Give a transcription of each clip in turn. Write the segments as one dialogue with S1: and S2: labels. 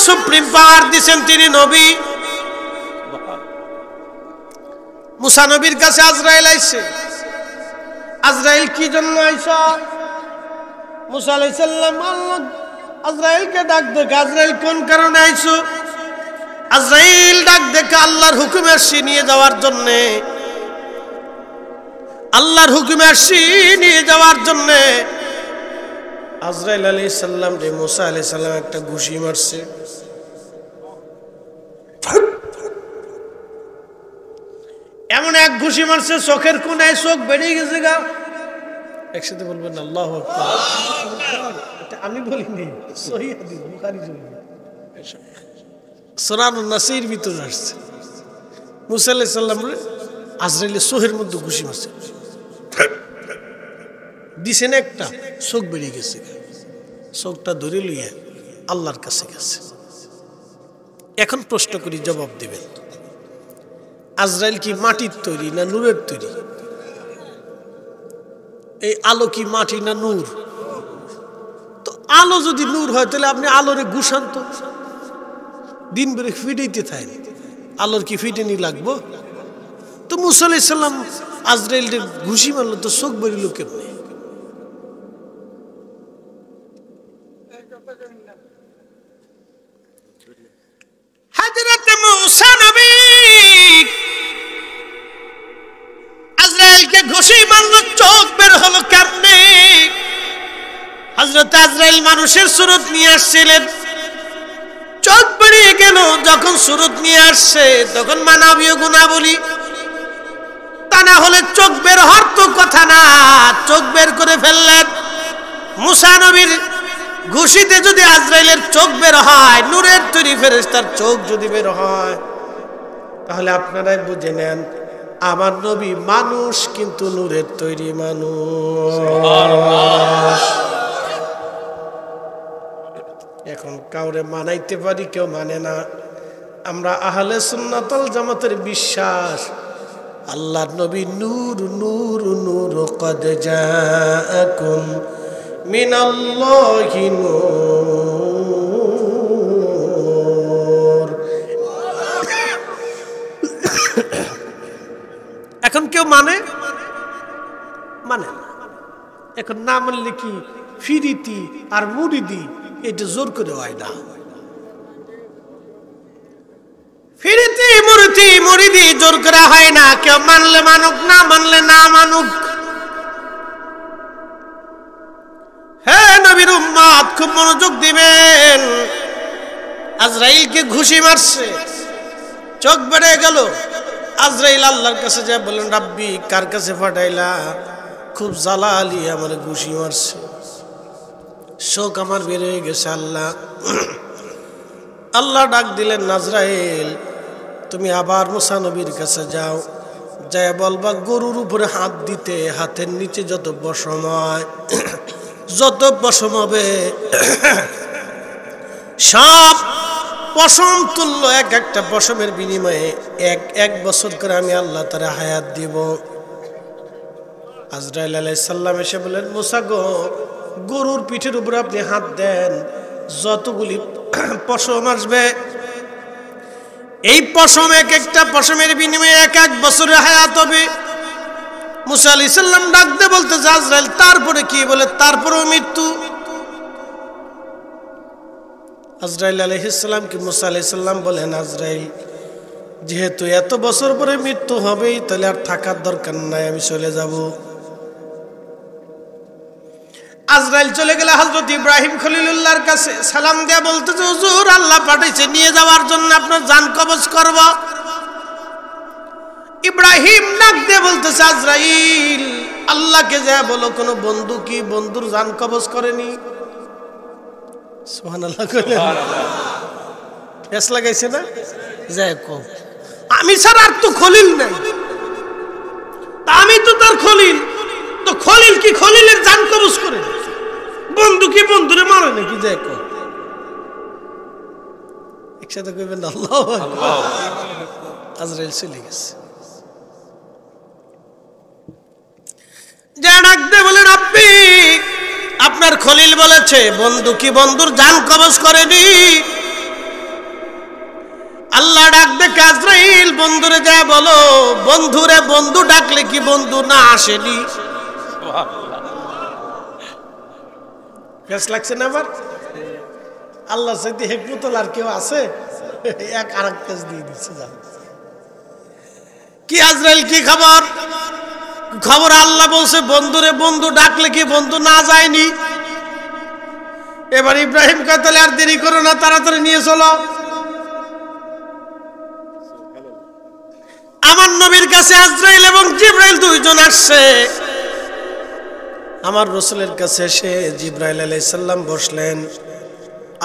S1: Supreme পাওয়ার দিয়েছেন, তিনি নবী। মুসা নবীর কাছে আজরাইল আইছে। আজরাইল কি জন্য আইছো? মুসা আলাইহিস সালাম আল্লাহ আজরাইলকে ডাক দেখে, আজরাইল কোন কারণে আইছো? আজরাইল ডাক দেখে আল্লাহর হুকুমে আসছি নিয়ে যাওয়ার জন্য, আল্লাহর হুকুমে আসছি নিয়ে যাওয়ার জন্য। আজরাইল আলাইহিস সালাম রে মুসা আলাইহিস সালাম একটা ঘুষি মারছে। এমন এক ঘুষি মারছে চোখের কোনায় চোখ বেরিয়ে গেছে গা। একসাথে বলবেন আল্লাহু আকবার। এটা আমি বলিনি, সহিহ হাদিস, বুখারী শরীফ, সুনানুন নাসাঈর ভিতরে আসছে। মুসা আলাইহিস সালাম আজরাইলের চোখের মধ্যে ঘুষি মারছে, দিছেন একটা, চোখ বেরিয়ে গেছে। চোখটা ধরে লইয়া আল্লাহর কাছে গেছে। এখন প্রশ্ন করি, জবাব দিবেন। আজরাইল কি মাটির তৈরি না নূরের তৈরি? এই আলো কি মাটি না নূর? তো আলো যদি নূর হয় তাহলে আপনি আলোরে ঘুষান তো, দিন বেড়ে ফিটাইতে থাকেন, আলোর কি ফিটেনি লাগবো? তো মুসা আলাইহিস সালাম আজরাইলকে ঘুষি মারলো, তো চোখ বেরিল কেমনে? হযরত মুসা নবী আজরাইলকে ঘুষি মারলো, চোখ বের হলো কেমনে? হযরত আজরাইল মানুষের সুরত নিয়ে আসছিলেন, চোখ বেরিয়ে গেল। যখন সুরত নিয়ে আসছে তখন মানবীয় গুণাবলী, তা না হলে চোখ বের হওয়ার তো কথা না, চোখ বের করে ফেললেন। মুসা নবীর ঘুষিতে যদি আজরাইলের চোখ বের হয়, নূরের তৈরি ফেরেশতার চোখ যদি বের হয়, তাহলে আপনারাই বুঝে নেন আমার নবী মানুষ, কিন্তু নূরের তৈরি মানুষ। এখন কাউরে মানাইতে পারি, কেউ মানে না। আমরা আহলে সুন্নাত ওয়াল জামাতের বিশ্বাস, আল্লাহর নবী নূর নূর নূর কদ জাআকুম মিনাল্লাহি নূর। এখন কেউ মানে না। এখন না মানলে কি ফিরিতি আর মুরিদি, এটা জোর করে হয় না। ফিরিতি মুরিদি জোর করে হয় না। কেউ মানলে মানুক, না মানলে না মানুক। হ্যাঁ নবীর উম্মত, খুব মনোযোগ দিবেন। আজরাইলকে ঘুষি মারছে, চোখ বেড়ে গেল। আজরাইল আল্লাহর কাছে যায় বলেন, রাব্বি কার কাছে পাঠাইলা? খুব জালালি আমার ঘুষি মারছে, শোক আমার বের হয়ে গেছে আল্লাহ। আল্লাহ ডাক দিলেন, আজরাইল তুমি আবার মুসা নবীর কাছে যাও, যায় বলবা গরুর উপরে হাত দিতে, হাতের নিচে যত পশম হয়, যত পশম হবে সব পশম তুল্য, এক একটা পশমের বিনিময়ে এক বছর করে আমি আল্লাহ তারা হায়াত দিব। আজরাইল আলাইহিস সালাম এসে বলেন, মুসা গো, গরুর পিঠের উপরে আপনি হাত দেন, যতগুলি পশম আসবে, এই পশম এক একটা পশমের বিনিময়ে এক বছরের হায়াত হবে। মুসা আলাইহিস সালাম ডাক দিয়ে বলতে, আজরাইল তারপরে কি? বলে তারপরেও মৃত্যু। আজরাইল আলাইহিস সালাম কি মুসা আলাইহিস সালাম বলেন, আজরাইল যেহেতু এত বছর পরে মৃত্যু হবেই, তাহলে আর থাকার দরকার নাই, আমি চলে যাব। আজরাইল চলে গেলে হযরত ইব্রাহিম খলিলুল্লাহর কাছে সালাম দেয়া বলতেছে, হুজুর আল্লাহ পাঠাইছে নিয়ে যাওয়ার জন্য, আপনার জান কবজ করব। ইব্রাহিম ডাক দিয়ে বলতেছে, আজরাইল আল্লাহকে যা বলো, কোন বন্ধু কি বন্ধুর জান কবজ করেনি? সুবহানাল্লাহ, ফেস লাগাইছে না? যাই কম, আমি ছাড়া আর তো খলিল নাই, আমি তো তার খলিল। তো খলিল কি খলিলের জান কবজ করে? বন্ধু কি বন্ধুরে মারে নাকি? যাই কম, একসাথে কইবেন আল্লাহু আকবার। আজরাইল চলে গেছে। যা ডাক দে বলে, রাব্বি আপনার খলিল বলেছে বন্ধু কি বন্ধুর জান কবজ করেনি? আল্লাহ ডাক দেখে আজরাইল বন্ধুরে যায় বলো, বন্ধুরে বন্ধু ডাকলে কি বন্ধু না আসেনি? কেস লাগছে না আবার? আল্লাহ সাথে হেকমতুল আর কেউ আছে? এক আর এক কেস দিয়ে দিচ্ছে। জান কি আজরাইল কি খবর? খবর আল্লাহ বলছে বন্ধুরে বন্ধু ডাকলে কি বন্ধু না যায়নি? এবার ইব্রাহিম কয় তাহলে আর দেরি করো না, তাড়াতাড়ি নিয়ে চলো। আমার নবীর কাছে আজরাইল এবং জিবরাইল দুইজন আসছে। আমার রাসূলের কাছে এসে জিবরাইল আলাইহিস সালাম বসলেন,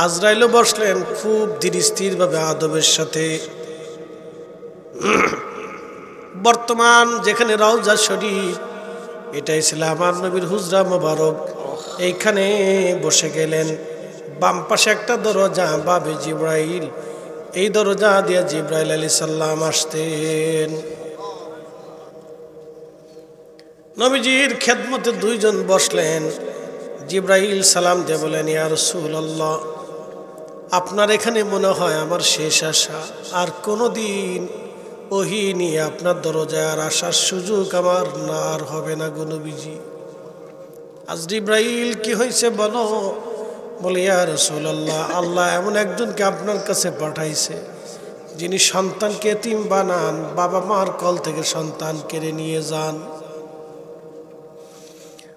S1: আজরাইলও বসলেন, খুব ধীর স্থির ভাবে আদবের সাথে। বর্তমান যেখানে রওজা শরীফ, এটাই ছিল আমার নবীর হুজরা মোবারক। এইখানে বসে গেলেন। বাম পাশে একটা দরজা, বাবে জিবরাইল, এই দরজা দিয়ে জিবরাইল আলাইহিস সালাম আসতেন। নবীজির খেদমতে দুইজন বসলেন। জিবরাইল সালাম দিয়ে বলেন, ইয়া রাসূলুল্লাহ, আপনার এখানে মনে হয় আমার শেষ আশা, আর কোনোদিন ওহী নিয়ে আপনার দরজায় আর আসার সুযোগ আমার না আর হবে না গো নবীজি। আজ জিবরাইল কি হয়েছে বলো? বলে, ইয়া রাসূলুল্লাহ, আল্লাহ এমন একজনকে আপনার কাছে পাঠাইছে যিনি সন্তানকে এতিম বানান, বাবা মার কল থেকে সন্তান কেড়ে নিয়ে যান।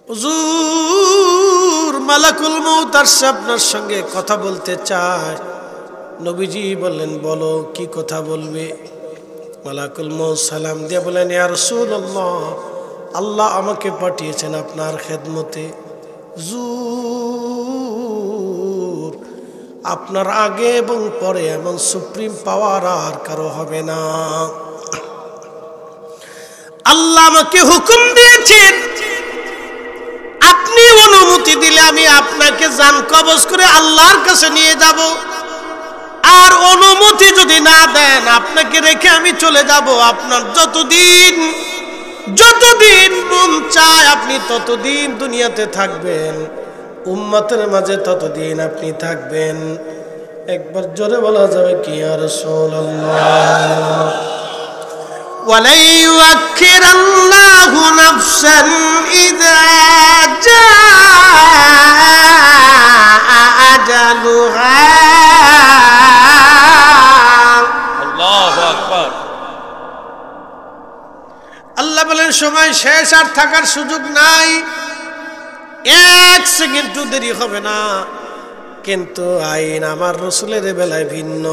S1: হুজুর, মালাকুল মউত আসছে আপনার সঙ্গে কথা বলতে চায়। নবীজি বললেন, বলো কি কথা বলবে? মালাকুল মউত সালাম দিয়ে বলেন, ইয়া রাসূলুল্লাহ, আল্লাহ আমাকে পাঠিয়েছেন আপনার খেদমতে। হুজুর, আপনার আগে এবং পরে এমন সুপ্রিম পাওয়ার আর কারো হবে না। আল্লাহ আমাকে হুকুম দিয়েছেন, আপনি অনুমতি দিলে আমি আপনাকে জান কবজ করে আল্লাহর কাছে নিয়ে যাব। আর অনুমতি যদি না দেন, আপনাকে রেখে আমি চলে যাব। আপনার যতদিন মন চায় আপনি ততদিন দুনিয়াতে থাকবেন, উম্মতের মাঝে ততদিন আপনি থাকবেন। একবার জোরে বলা যাবে কি, ইয়া রাসূলুল্লাহ? ওয়ালা ইউআখিরাল্লাহু নাফসান ইযা জাআ আজালুহা। আল্লাহু আকবার। আল্লাহ বলেন, সময় শেষ, আর থাকার সুযোগ নাই, এক সেকেন্ড দেরি হবে না। কিন্তু আইন আমার রাসূলের বেলায় ভিন্ন,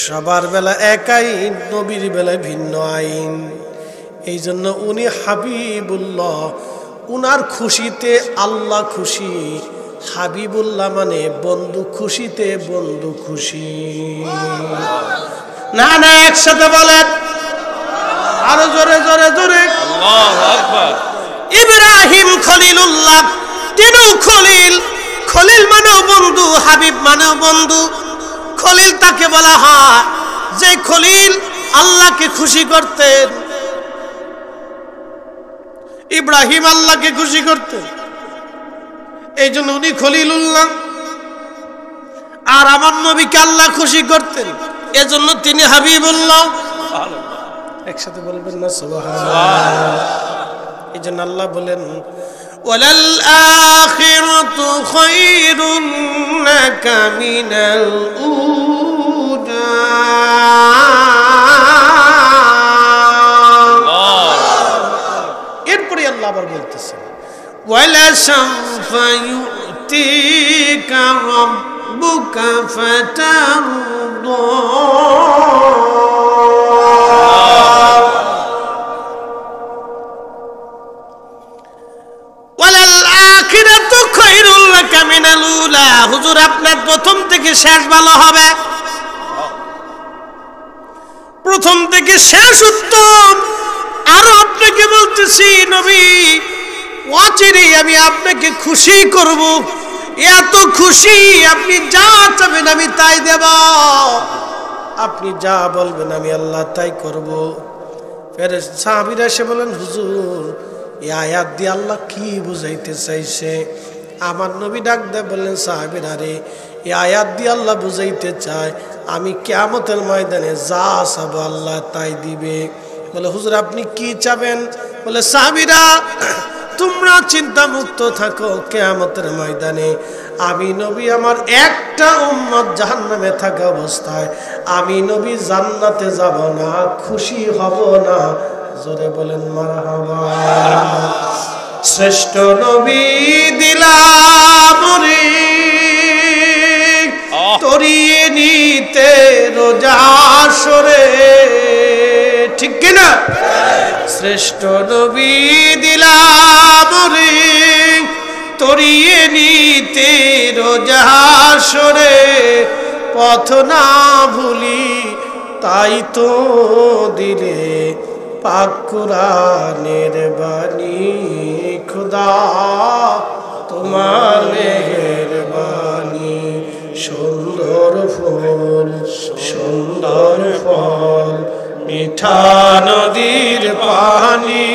S1: সবার বেলা এক আইন, নবীর বেলায় ভিন্ন আইন। এই জন্য উনি হাবিবুল্লাহ, উনার খুশিতে আল্লাহ খুশি। হাবিবুল্লাহ মানে বন্ধু, খুশিতে বন্ধু খুশি। না না, একসাথে বলেন, আরো জোরে জোরে জোরে, আল্লাহু আকবার। ইব্রাহিম খলিলুল্লাহ, তিনিও খলিল। খলিল মানেও বন্ধু, হাবিব মানেও বন্ধু। খলিল তাকে বলা হয় যে খলিল আল্লাহকে খুশি করতেন। ইব্রাহিম আল্লাহকে খুশি করতেন, এই জন্য উনি খলিলুল্লাহ। আর আমার নবীকে আল্লাহ খুশি করতেন, এজন্য তিনি হাবিবুল্লাহ। একসাথে বলবেন না সুবহানাল্লাহ? এই জন্য আল্লাহ বলেন, ওয়ালাল আখিরাতু খায়রুন লাকা মিনাল উলা। এরপরে আল্লাহ আবার বলতেছেন, ওয়ালা সাওফা ইউতিকা রাব্বুকা ফাতারদা। হুজুর, আপনার প্রথম থেকে শেষ ভালো হবে। প্রথম থেকে শেষ উত্তম। আরো আপনাকে বলতেছি নবী, অচিরে আমি আপনাকে খুশি করব। এত খুশি, আপনি যা চাবেন আমি তাই দেব, আপনি যা বলবেন আমি আল্লাহ তাই করব। ফেরেশতা সাহাবীরা এসে বলেন, হুজুর, এই আয়াত দিয়ে আল্লাহ কি বুঝাইতে চাইছে? আমার নবী ডাক দেয় বললেন, সাহাবীরা রে, এই আয়াত দিয়ে আল্লাহ বুঝাইতে চায় আমি কিয়ামতের ময়দানে যা চাবো আল্লাহ তাই দিবে। বলে হুজুর আপনি কি চাবেন? বলে সাহাবীরা তোমরা চিন্তা মুক্ত থাকো, কিয়ামতের ময়দানে আমি নবী আমার একটা উম্মত জাহান্নামে থাকা অবস্থায় আমি নবী জান্নাতে যাব না, খুশি হব না। জোরে বলেন মারহাবা। শ্রেষ্ঠ নবী দিলাম রে তরিয়ে নিতে রোজা আসরে, ঠিক কিনা? শ্রেষ্ঠ নবী দিলাম রে তরিয়ে নিতে রোজা আসরে, পথ না ভুলি তাই তো দিলে পাক কুরআনের বাণী, খুদা তোমার মেহেরবানি। সুন্দর ফুল সুন্দর ফল মিঠা নদীর পানি,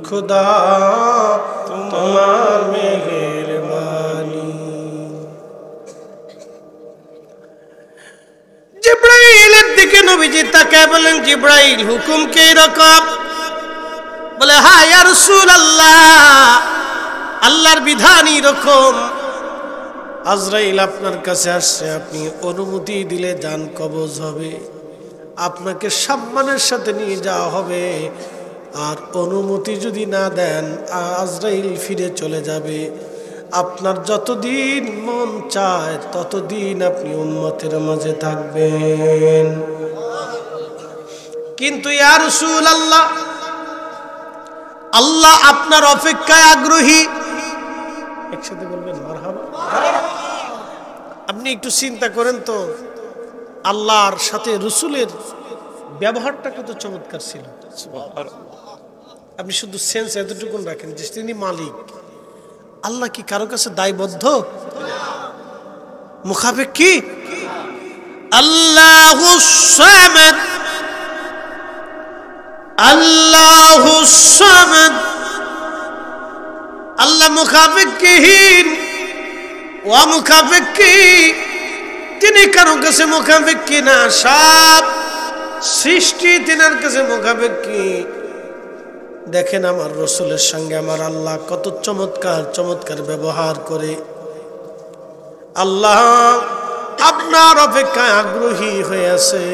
S1: খুদা তোমার মেহেরবানি। জিবরাইলের দিকে নবীজি তাকায় বলেন, জিবরাইল হুকুম কি রকম? বলে হ্যাঁ ইয়া রাসূলুল্লাহ, আল্লাহর বিধান এরকম। আজরাইল আপনার কাছে আসছে, আপনি অনুমতি দিলে জান কবজ হবে, আপনাকে সম্মানের সাথে নিয়ে যাওয়া হবে। আর অনুমতি যদি না দেন আজরাইল ফিরে চলে যাবে। আপনার যতদিন মন চায় ততদিন আপনি উম্মতের মাঝে থাকবেন। কিন্তু ইয়া রাসূলুল্লাহ, আল্লাহ আপনার অপেক্ষায় আগ্রহী। একসাথে বলবেন মারহাবা। আপনি একটু চিন্তা করেন তো, আল্লাহর সাথে রসুলের ব্যবহারটা কত চমৎকার ছিল। আপনি শুধু সেন্স এতটুকুন রাখেন যে তিনি মালিক। আল্লাহ কি কারো কাছে দায়বদ্ধ? মুখাপেক্ষী? আল্লাহুস সামাদ, আল্লাহুস সামাদ, আল্লাহ মুখাপেক্ষীহীন, অমুখাপেক্ষী। তিনি কারো কাছে মুখাপেক্ষী না, সব সৃষ্টি তিনার কাছে মুখাপেক্ষী। দেখেন আমার রসুলের সঙ্গে আমার আল্লাহ কত চমৎকার চমৎকার ব্যবহার করে। আল্লাহ আপনার অপেক্ষায় আগ্রহী হয়ে আছে।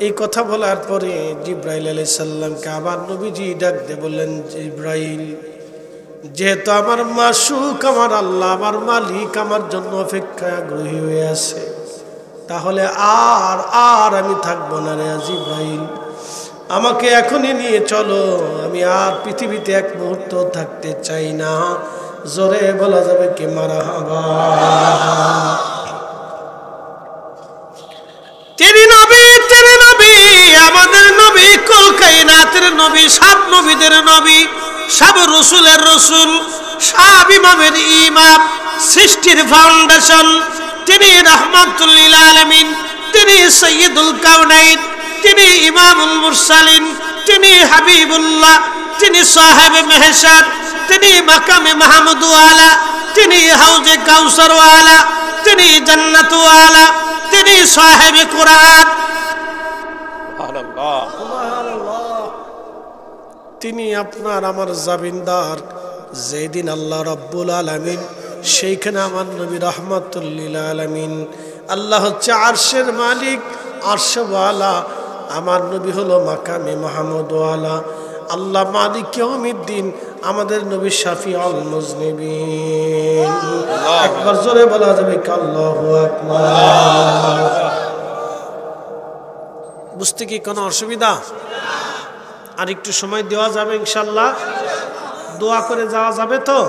S1: এই কথা বলার পরে জিবরাইল আলাইহিস সালামকে আবার নবীজি ডাক দিয়ে বললেন, জিবরাইল, যেহেতু আমার মাসুক আমার আল্লাহ আমার মালিক আমার জন্য অপেক্ষায় আগ্রহী হয়ে আছে, তাহলে আর আর আমি থাকবো না রে জিবরাইল, আমাকে এখনই নিয়ে চলো, আমি আর পৃথিবীতে এক মুহূর্ত থাকতে চাই না। জোরে বলা যাবে কি মারহাবা। তিনি নবী, তিনি নবী, আমাদের নবী, কুল কায়নাতের নবী, সব নবীদের নবী, সব রসুলের রসুল, সব ইমামের ইমাম, সৃষ্টির ফাউন্ডেশন। তিনি রাহমাতুল লিল আলামিন, তিনি সাইয়্যিদুল কাউনাইন, তিনি ইমামুল মুরসালিন, তিনি হাবিবুল্লাহ, তিনি সাহেব মেহসার, তিনি মাকামে মাহমুদ ওয়ালা, তিনি হাউজে কাউসার ওয়ালা, তিনি জান্নাত ওয়ালা, তিনি সাহেব কুরআন। সুবহানাল্লাহ, সুবহানাল্লাহ। তিনি আপনার আমার জামিনদার। যেদিন আল্লাহ রাব্বুল আলামিন, সেইখানে আমার নবী রাহমাতুল লিল আলামিন। আল্লাহ হচ্ছে আরশের মালিক, আরশওয়ালা, আমার নবী হলো মাকামে মাহমুদ ওয়ালা। আল্লাহ মালিক ইয়াউমিদ্দিন, আমাদের নবী শাফিউল মুজনিবিন। একবার জোরে বলা যাবে কি আল্লাহু আকবার। বুঝতে কি কোনো অসুবিধা? আর একটু সময় দেওয়া যাবে ইনশাআল্লাহ? দোয়া করে যাওয়া যাবে তো?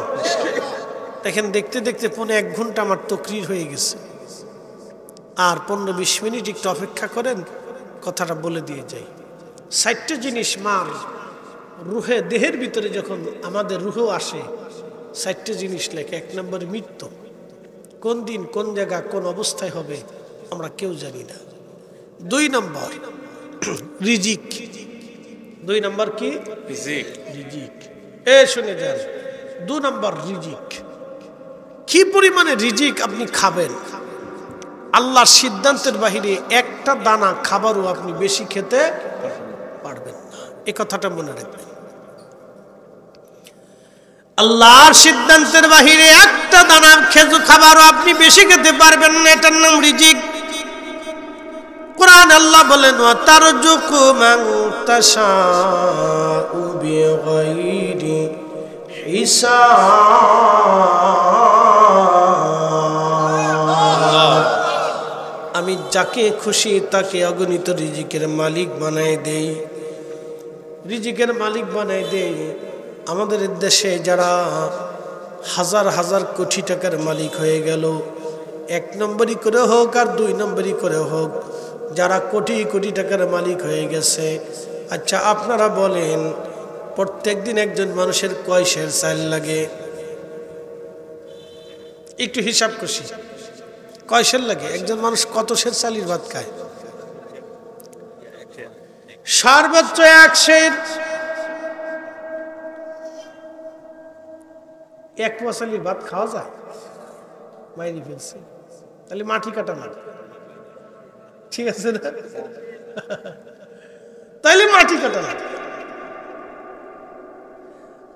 S1: দেখেন দেখতে দেখতে 1 ঘন্টা আমার তকরির হয়ে গেছে। আর 15-20 মিনিট একটু অপেক্ষা করেন, কথাটা বলে দিয়ে যাই। 60টা জিনিস মার রুহে, দেহের ভিতরে যখন আমাদের রুহও আসে, 60টা জিনিস লেখে। 1 নম্বর মৃত্যু, কোন দিন কোন জায়গা কোন অবস্থায় হবে আমরা কেউ জানি না। 2 নম্বর রিজিক, 2 নম্বর কি?
S2: রিজিক।
S1: রিজিক। শুনে যান, 2 নম্বর রিজিক। কি পরিমাণে রিজিক আপনি খাবেন, আল্লাহর সিদ্ধান্তের বাহিরে একটা দানা খাবারও আপনি বেশি খেতে পারবেন না, এই কথাটা মনে রাখবেন। আল্লাহর সিদ্ধান্তের বাহিরে একটা দানা খেজুর খাবারও আপনি বেশি খেতে পারবেন না, এটার নাম রিজিক। কোরআন আল্লাহ বলেন, ওয়া তারজুকু মান তাশাউ বিগাইরি হিসাব। আমি যাকে খুশি তাকে অগণিত রিজিকের মালিক বানাই দেই, রিজিকের মালিক বানাই দেই। আমাদের দেশে যারা হাজার হাজার কোটি টাকার মালিক হয়ে গেল, 1 নম্বরই করে হোক আর 2 নম্বরই করে হোক, যারা কোটি কোটি টাকার মালিক হয়ে গেছে, আচ্ছা আপনারা বলেন প্রত্যেক দিন একজন মানুষের কয় সের চাল লাগে? একটু হিসাব করছি, কয় সের লাগে? একজন মানুষ কত সের চালির ভাত খায়? সর্বোচ্চ 1 সের। 1 পোয়া চালির ভাত খাওয়া যায়? মাইরি ফেলছে, তাহলে মাটি কাটা না, ঠিক আছে না? তাইলে মাটি কাটা না,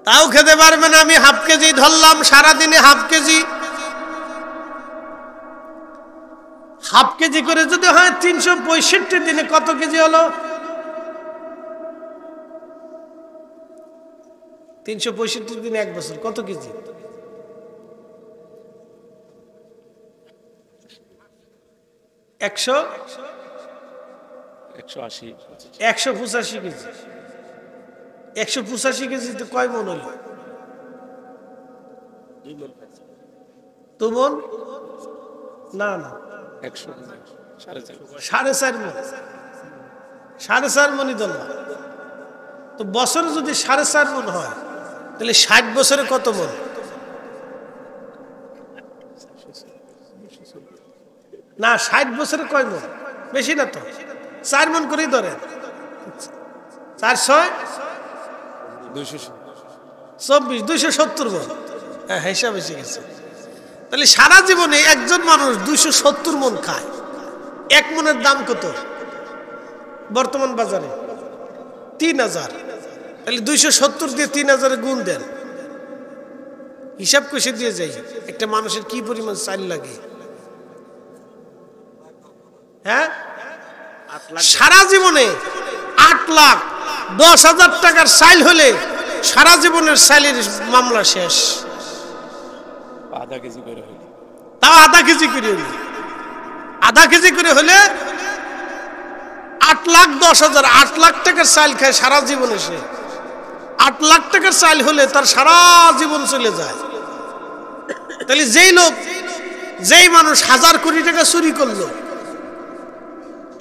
S1: তাও খেতে পারবেন। আমি হাফ কেজি ধরলাম, সারাদিনে হাফ কেজি, হাফ কেজি করে যদি হয় 365 দিনে কত কেজি হলো? 365 দিনে 1 বছর কত কেজি? 185 কেজি। 185 কেজিতে কয় মন হলো? 2 মন না, 4.5 মন। 4.5 মনই ধরলাম তো, বছরে যদি 4.5 মন হয় তাহলে 60 বছরে কত মন? না, 60 বছরে কয় মন? বেশি না তো, 4 মন করেই ধরেন। 4 6 24, 270 মন। হ্যাঁ, হিসাব এসে গেছে। তাহলে সারা জীবনে একজন মানুষ 270 মন খায়। 1 মনের দাম কত বর্তমান বাজারে? 3000। তাহলে 270 দিয়ে 3000 গুণ দেন, হিসাব কষে দিয়ে যাই একটা মানুষের কি পরিমাণ চাল লাগে। হ্যাঁ, সারা জীবনে 8,10,000 টাকার চাল হলে সারা জীবনের চালের মামলা শেষ।
S2: আধা কেজি করে হলে,
S1: তাও আধা কেজি করে হলে, আধা কেজি করে হলে 8,10,000, 8 লাখ টাকার চাল খায় সারা জীবনে সে। 8 লাখ টাকার চাল হলে তার সারা জীবন চলে যায়। তাহলে যেই মানুষ 1000 কোটি টাকা চুরি করলো,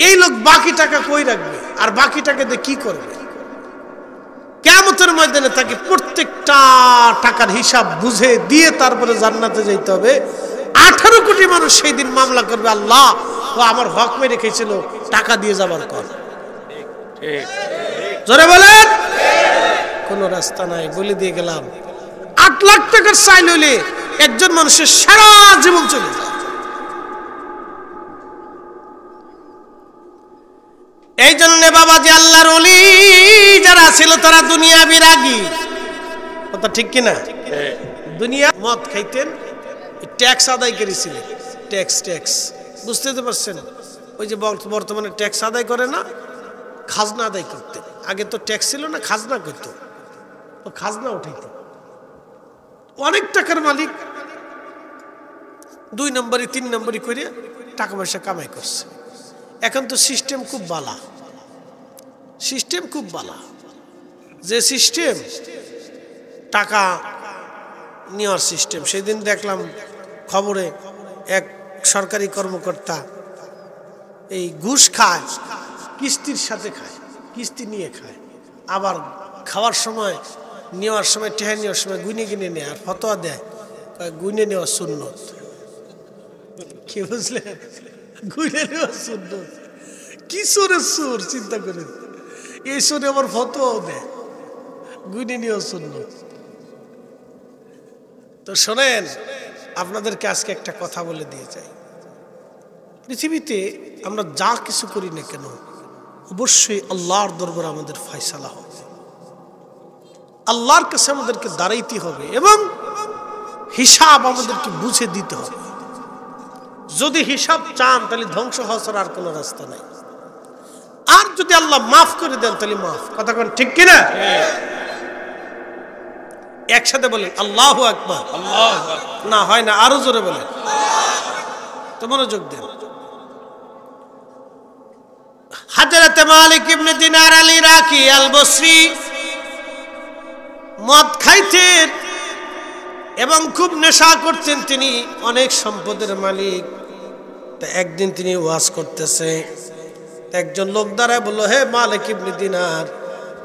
S1: এই লোক বাকি টাকা কই রাখবে আর বাকি টাকা দিয়ে কি করবে? কিয়ামতের ময়দানে তাকে প্রত্যেকটা টাকার হিসাব বুঝে দিয়ে তারপরে জান্নাতে যাইতে হবে। 18 কোটি মানুষ সেই দিন মামলা করবে, আল্লাহ ও আমার হক মেরে রেখেছিল, টাকা দিয়ে যাবার কর। জোরে বলেন, কোন রাস্তা নাই, বলে দিয়ে গেলাম। 8 লাখ টাকার চাইল হইলে একজন মানুষের সারা জীবন চলে যায়। এই জন্য বাবাজি আল্লাহর ওলি যারা ছিল তারা দুনিয়া বিরাগী, কথা ঠিক কিনা? দুনিয়া মদ খাইতেন, ট্যাক্স আদায় করেছিলেন। ট্যাক্স বুঝতে তো পারছেন? ওই যে বর্তমানে ট্যাক্স আদায় করে না, খাজনা আদায় করতেন। আগে তো ট্যাক্স ছিল না, খাজনা করতো, তো খাজনা উঠাইতেন। অনেক টাকার মালিক, 2 নম্বরই 3 নম্বরই করে টাকা পয়সা কামাই করছে। এখন তো সিস্টেম খুব বালা, সিস্টেম খুব বালা। যে সিস্টেম টাকা নেওয়ার সিস্টেম, সেদিন দেখলাম খবরে এক সরকারি কর্মকর্তা এই ঘুষ খায়, কিস্তির সাথে খায়, কিস্তি নিয়ে খায়, আবার খাওয়ার সময় নেওয়ার সময় টেহা নেওয়ার সময় গুনে গুনে নেয় আর ফতোয়া দেয় গুনে নেওয়া সুন্নত। কি বুঝলেন? গুনে নেওয়া সুন্নত। কি সুরের সুর চিন্তা করেন। এই শুনে আবার ফতোয়াও দেয় গুনি নিয়েও সুন্নত। তো শোনেন, আপনাদেরকে আজকে একটা কথা বলে দিয়ে যাই। পৃথিবীতে আমরা যা কিছু করি না কেন অবশ্যই আল্লাহর দরবারে আমাদের ফয়সালা হবে, আল্লাহর কাছে আমাদেরকে দাঁড়াইতে হবে এবং হিসাব আমাদেরকে বুঝে দিতে হবে। যদি হিসাব চান তাহলে ধ্বংস হওয়া ছাড়া আর কোনো রাস্তা নাই। আর যদি আল্লাহ মাফ করে দেন তাহলে মাফ। কথা কোন ঠিক কিনা? একসাথে বলেন আল্লাহু আকবার। না হয় না, আরো জোরে বলেন। তো মনোযোগ দেন। হযরত মালিক ইবনে দিনার আল ইরাকি আল বসরি মদ খাইতেন এবং খুব নেশা করতেন। তিনি অনেক সম্পদের মালিক। তা একদিন তিনি ওয়াজ করতেছে, একজন লোক দাঁড়ায় বলল, হে মালিক ইবনে দিনার,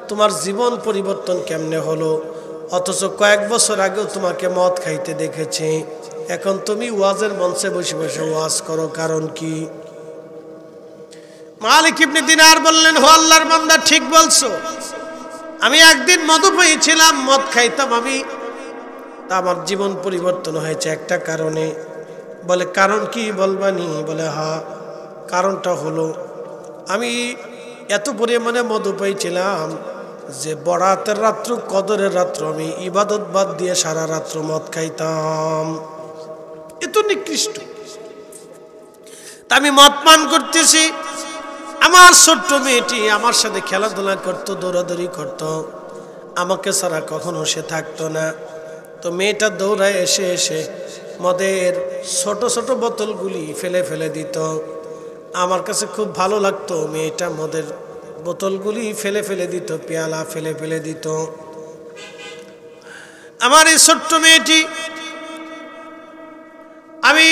S1: তোমার জীবন পরিবর্তন কেমনে হলো? অথচ কয়েক বছর আগেও তোমাকে মদ খাইতে দেখেছি, এখন তুমি ওয়াজের মঞ্চে বসে বসে ওয়াজ করো, কারণ কি? মালিক ইবনে দিনার বললেন, হো আল্লাহর বান্দা, ঠিক বলছো। আমি একদিন মদপায়ী ছিলাম, মদ খাইতাম আমি, তা আমার জীবন পরিবর্তন হয়েছে একটা কারণে। বলে কারণ কি বলবানি? বলে হ্যাঁ, কারণটা হলো আমি এত পরিমাণে মদপায়ী ছিলাম যে বরাতের রাত্র, কদরের রাত্র আমি ইবাদত বাদ দিয়ে সারা রাত্র মদ খাইতাম। এত নিকৃষ্ট। তা আমি মদ পান করতেছি, আমার ছোট্ট মেয়েটি আমার সাথে খেলাধুলা করত, দৌড়াদৌড়ি করত, আমাকে ছাড়া কখনো সে থাকতো না। তো মেয়েটা দৌড়ায় এসে এসে মদের ছোট ছোট বোতলগুলি ফেলে ফেলে দিত। আমার কাছে খুব ভালো লাগতো, মেয়েটা মদের বোতলগুলি ফেলে ফেলে দিত, পেয়ালা ফেলে ফেলে দিত। আমার এই ছোট্ট মেয়েটি, আমি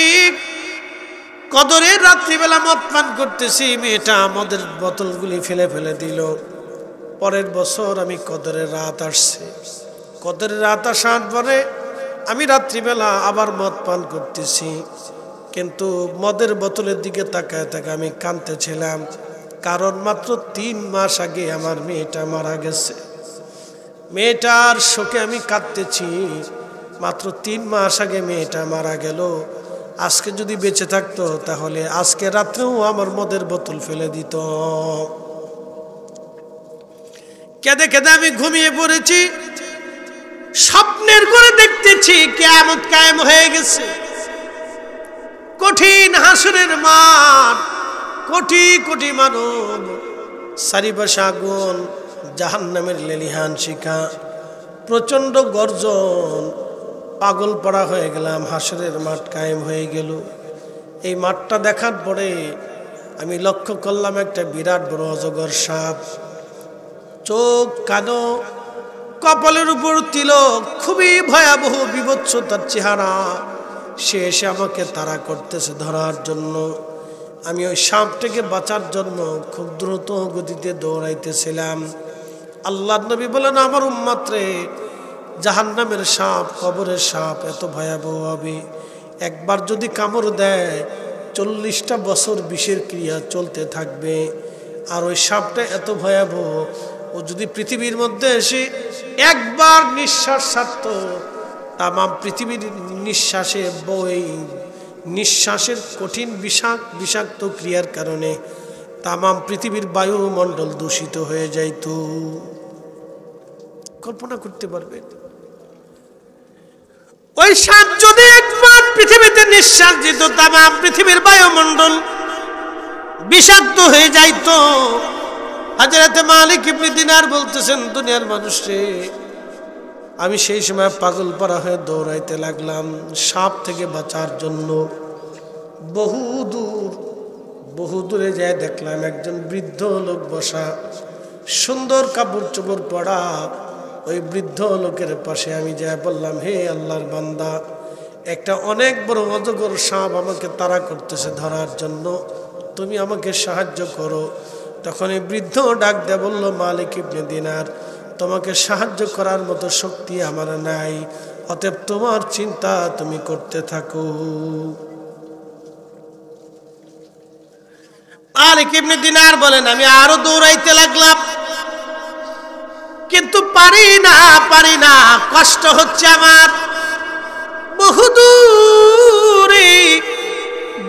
S1: কদরের রাত্রিবেলা মদ পান করতেছি, মেয়েটা মদের বোতলগুলি ফেলে ফেলে দিল। পরের বছর আমি কদরের রাত আসছে, কদরের রাত আসার পরে আমি রাত্রিবেলা আবার মদ পান করতেছি, কিন্তু মদের বোতলের দিকে তাকায় তাকায় আমি কাঁদতেছিলাম, কারণ মাত্র 3 মাস আগে আমার মেয়েটা মারা গেছে। মেয়েটার শোকে আমি কাঁদতেছি, মাত্র 3 মাস আগে মেয়েটা মারা গেল। আজকে যদি বেঁচে থাকতো তাহলে আজকে রাত্রেও আমার মদের বোতল ফেলে দিত। কেঁদে কেঁদে আমি ঘুমিয়ে পড়েছি। স্বপ্নের করে দেখতেছি কিয়ামত কায়েম হয়ে গেছে, কঠিন হাসরের মাঠ, কোটি কোটি মানব, চারিপাশে আগুন, জাহান্নামের লেলিহান শিখা, প্রচন্ড গর্জন, পাগল পড়া হয়ে গেলাম। হাসরের মাঠ কায়েম হয়ে গেল। এই মাঠটা দেখার পরে আমি লক্ষ্য করলাম একটা বিরাট বড় অজগর সাপ, চোখ কানো, কপালের উপর তিলক, খুবই ভয়াবহ বিভৎস তার চেহারা। সে এসে আমাকে তাড়া করতেছে ধরার জন্য। আমি ওই সাপটাকে বাঁচার জন্য খুব দ্রুত গতিতে দৌড়াইতেছিলাম। আল্লাহর নবী বলেন, আমার উম্মত রে, জাহান্নামের সাপ, কবরের সাপ এত ভয়াবহ হবে, একবার যদি কামড় দেয় 40টা বছর বিষের ক্রিয়া চলতে থাকবে। আর ওই সাপটা এত ভয়াবহ, ও যদি পৃথিবীর মধ্যে এসে একবার নিঃশ্বাস ছাড়ত, তামাম পৃথিবীর নিঃশ্বাসে বই, নিঃশ্বাসের কঠিন বিষাক্ত ক্রিয়ার কারণে তামাম পৃথিবীর বায়ুমণ্ডল দূষিত হয়ে যাইত। কল্পনা করতে পারবেন? ওই সাপ যদি একবার পৃথিবীতে নিঃশ্বাস দিত, তামাম পৃথিবীর বায়ুমণ্ডল বিষাক্ত হয়ে যাইত। হযরত মালিক ইবনে দিনার বলতেছেন, দুনিয়ার মানুষে, আমি সেই সময় পাগল পারা হয়ে দৌড়াইতে লাগলাম সাপ থেকে বাঁচার জন্য। বহু দূরে যায় দেখলাম একজন বৃদ্ধ লোক বসা, সুন্দর কাপড় চোপড় পরা। ওই বৃদ্ধ লোকের পাশে আমি যাই বললাম, হে আল্লাহর বান্দা, একটা অনেক বড় অজগর সাপ আমাকে তাড়া করতেছে ধরার জন্য, তুমি আমাকে সাহায্য করো। তখন এই বৃদ্ধ ডাক দিয়ে বলল, মালিক ইবনে দিনার, তোমাকে সাহায্য করার মতো শক্তি আমার নাই, অতএব তোমার চিন্তা তুমি করতে থাকো। মালিক ইবনে দিনার বলেন, আমি আরো দৌড়াইতে লাগলাম। পারি না, কষ্ট হচ্ছে আমার। বহুদূরে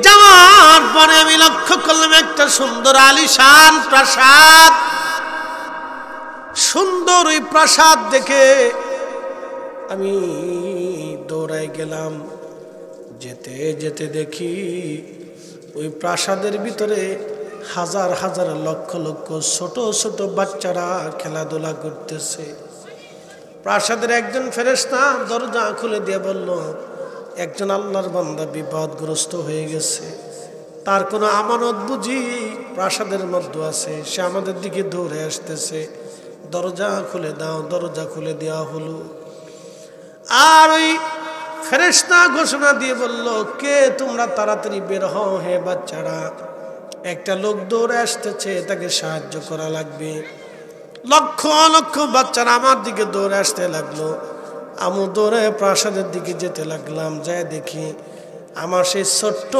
S1: যাওয়ার পরে আমি লক্ষ্য করলাম একটা সুন্দর আলিশান প্রাসাদ। সুন্দর ওই প্রাসাদ দেখে আমি দৌড়াই গেলাম। যেতে যেতে দেখি ওই প্রাসাদের ভিতরে হাজার হাজার লক্ষ লক্ষ ছোট ছোট বাচ্চারা খেলাধুলা করতেছে। প্রাসাদের একজন ফেরেশতা দরজা খুলে দিয়ে বলল, একজন আল্লাহর বান্দা বিপদগ্রস্ত হয়ে গেছে, তার কোনো আমানত বুঝি প্রাসাদের মধ্যে আছে, সে আমাদের দিকে দৌড়ে আসতেছে, দরজা খুলে দাও। দরজা খুলে দেওয়া হলো। আর ওই ফেরেশতা ঘোষণা দিয়ে বলল, কে তোমরা তাড়াতাড়ি বের হও হে বাচ্চারা, একটা লোক দৌড়ে আসতেছে, তাকে সাহায্য করা লাগবে। লক্ষ লক্ষ বাচ্চারা আমার দিকে দৌড়ে আসতে লাগলো। আমি দৌড়ে প্রাসাদের দিকে যেতে লাগলাম। যাই দেখি আমার সেই ছোট্ট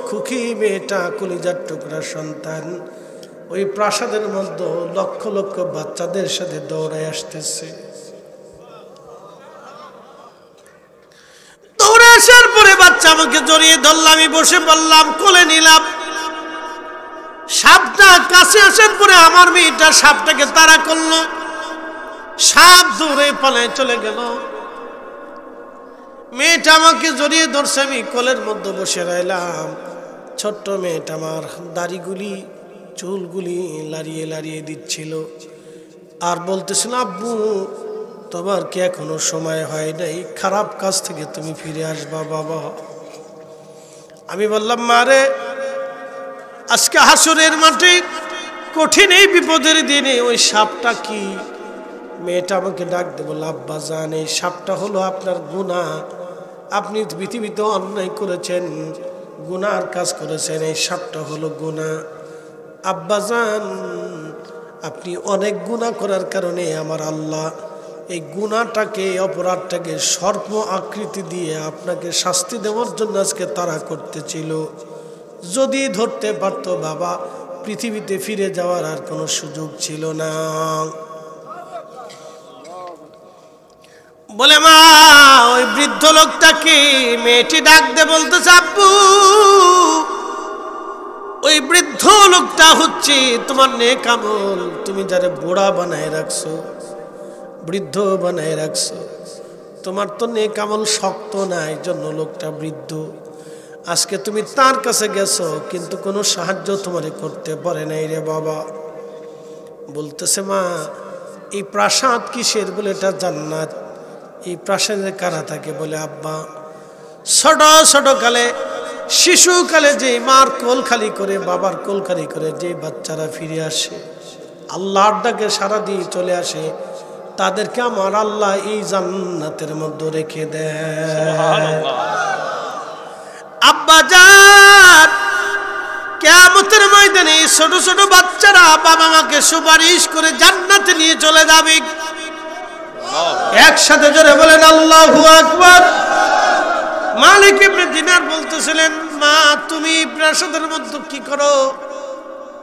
S1: খুকি মেয়েটা, কলিজার টুকরা সন্তান, ওই প্রাসাদের মধ্যে লক্ষ লক্ষ বাচ্চাদের সাথে দৌড়ে আসতেছে। দৌড়ে আসার পরে বাচ্চা আমাকে জড়িয়ে ধরলাম, আমি বসে পড়লাম, কোলে নিলাম। সাপটা কাছে আসার পরে আমার মেয়েটা সাপটাকে তাড়া করলো। সাপ দৌড়ে পালায় চলে গেল। মেয়েটা আমাকে জড়িয়ে ধরছে, আমি কোলের মধ্যে বসে রইলাম। ছোট্ট মেয়েটা আমার দাড়িগুলি চুলগুলি লাড়িয়ে লাড়িয়ে দিচ্ছিল আর বলতেছিল, আব্বু তোমার কি এখনো সময় হয় নাই? খারাপ কাজ থেকে তুমি ফিরে আসবা বাবা। আমি বললাম, মারে আজকে হাসরের মাঠে কঠিন এই বিপদের দিনে ওই সাপটা কি? মেয়েটা আমাকে ডাক দিয়ে বলল, আব্বা জান, এই সাপটা হলো আপনার গুনাহ। আপনি পৃথিবীতে অন্যায় করেছেন, গুনার কাজ করেছেন, এই সাপটা হলো গুনাহ। আব্বা জান, আপনি অনেক গুনাহ করার কারণে আমার আল্লাহ এই গুনাহটাকে, অপরাধটাকে সর্প আকৃতি দিয়ে আপনাকে শাস্তি দেওয়ার জন্য আজকে তাড়া করতেছিল। যদি ধরতে পারতো বাবা, পৃথিবীতে ফিরে যাওয়ার আর কোনো সুযোগ ছিল না। বলে, মা ওই বৃদ্ধ লোকটাকে মেয়েটি ডাক দে বলতেছে, আব্বু ওই বৃদ্ধ লোকটা হচ্ছে তোমার নেক আমল। তুমি যারে বুড়া বানায় রাখছো, বৃদ্ধ বানায় রাখছো, তোমার তো নেক আমল শক্ত নাই, জন্য লোকটা বৃদ্ধ। আজকে তুমি তার কাছে গেছো, কিন্তু কোনো সাহায্য তোমারে করতে পারে নাই রে বাবা। বলতেছে, মা এই প্রাসাদ কিসের? বলে, এটা জান্নাত। এই প্রাসাদের কারা থাকে? বলে, আব্বা ছোট ছোট কালে, শিশুকালে যে মার কোল খালি করে, বাবার কোল খালি করে যে বাচ্চারা ফিরে আসে, আল্লাহর ডাকে সারা দিয়ে চলে আসে, তাদেরকে আমার আল্লাহ এই জান্নাতের মধ্যে রেখে দেয়। আব্বা জান, কিয়ামতের ময়দানে ছোট ছোট বাচ্চারা বাবা মাকে সুপারিশ করে জান্নাতে নিয়ে চলে যাবে। একসাথে জোরে বলেন আল্লাহু আকবার। মালিক ইবনে দিনার বলতেছিলেন, মা তুমি প্রাসাদের মধ্যে কি করো?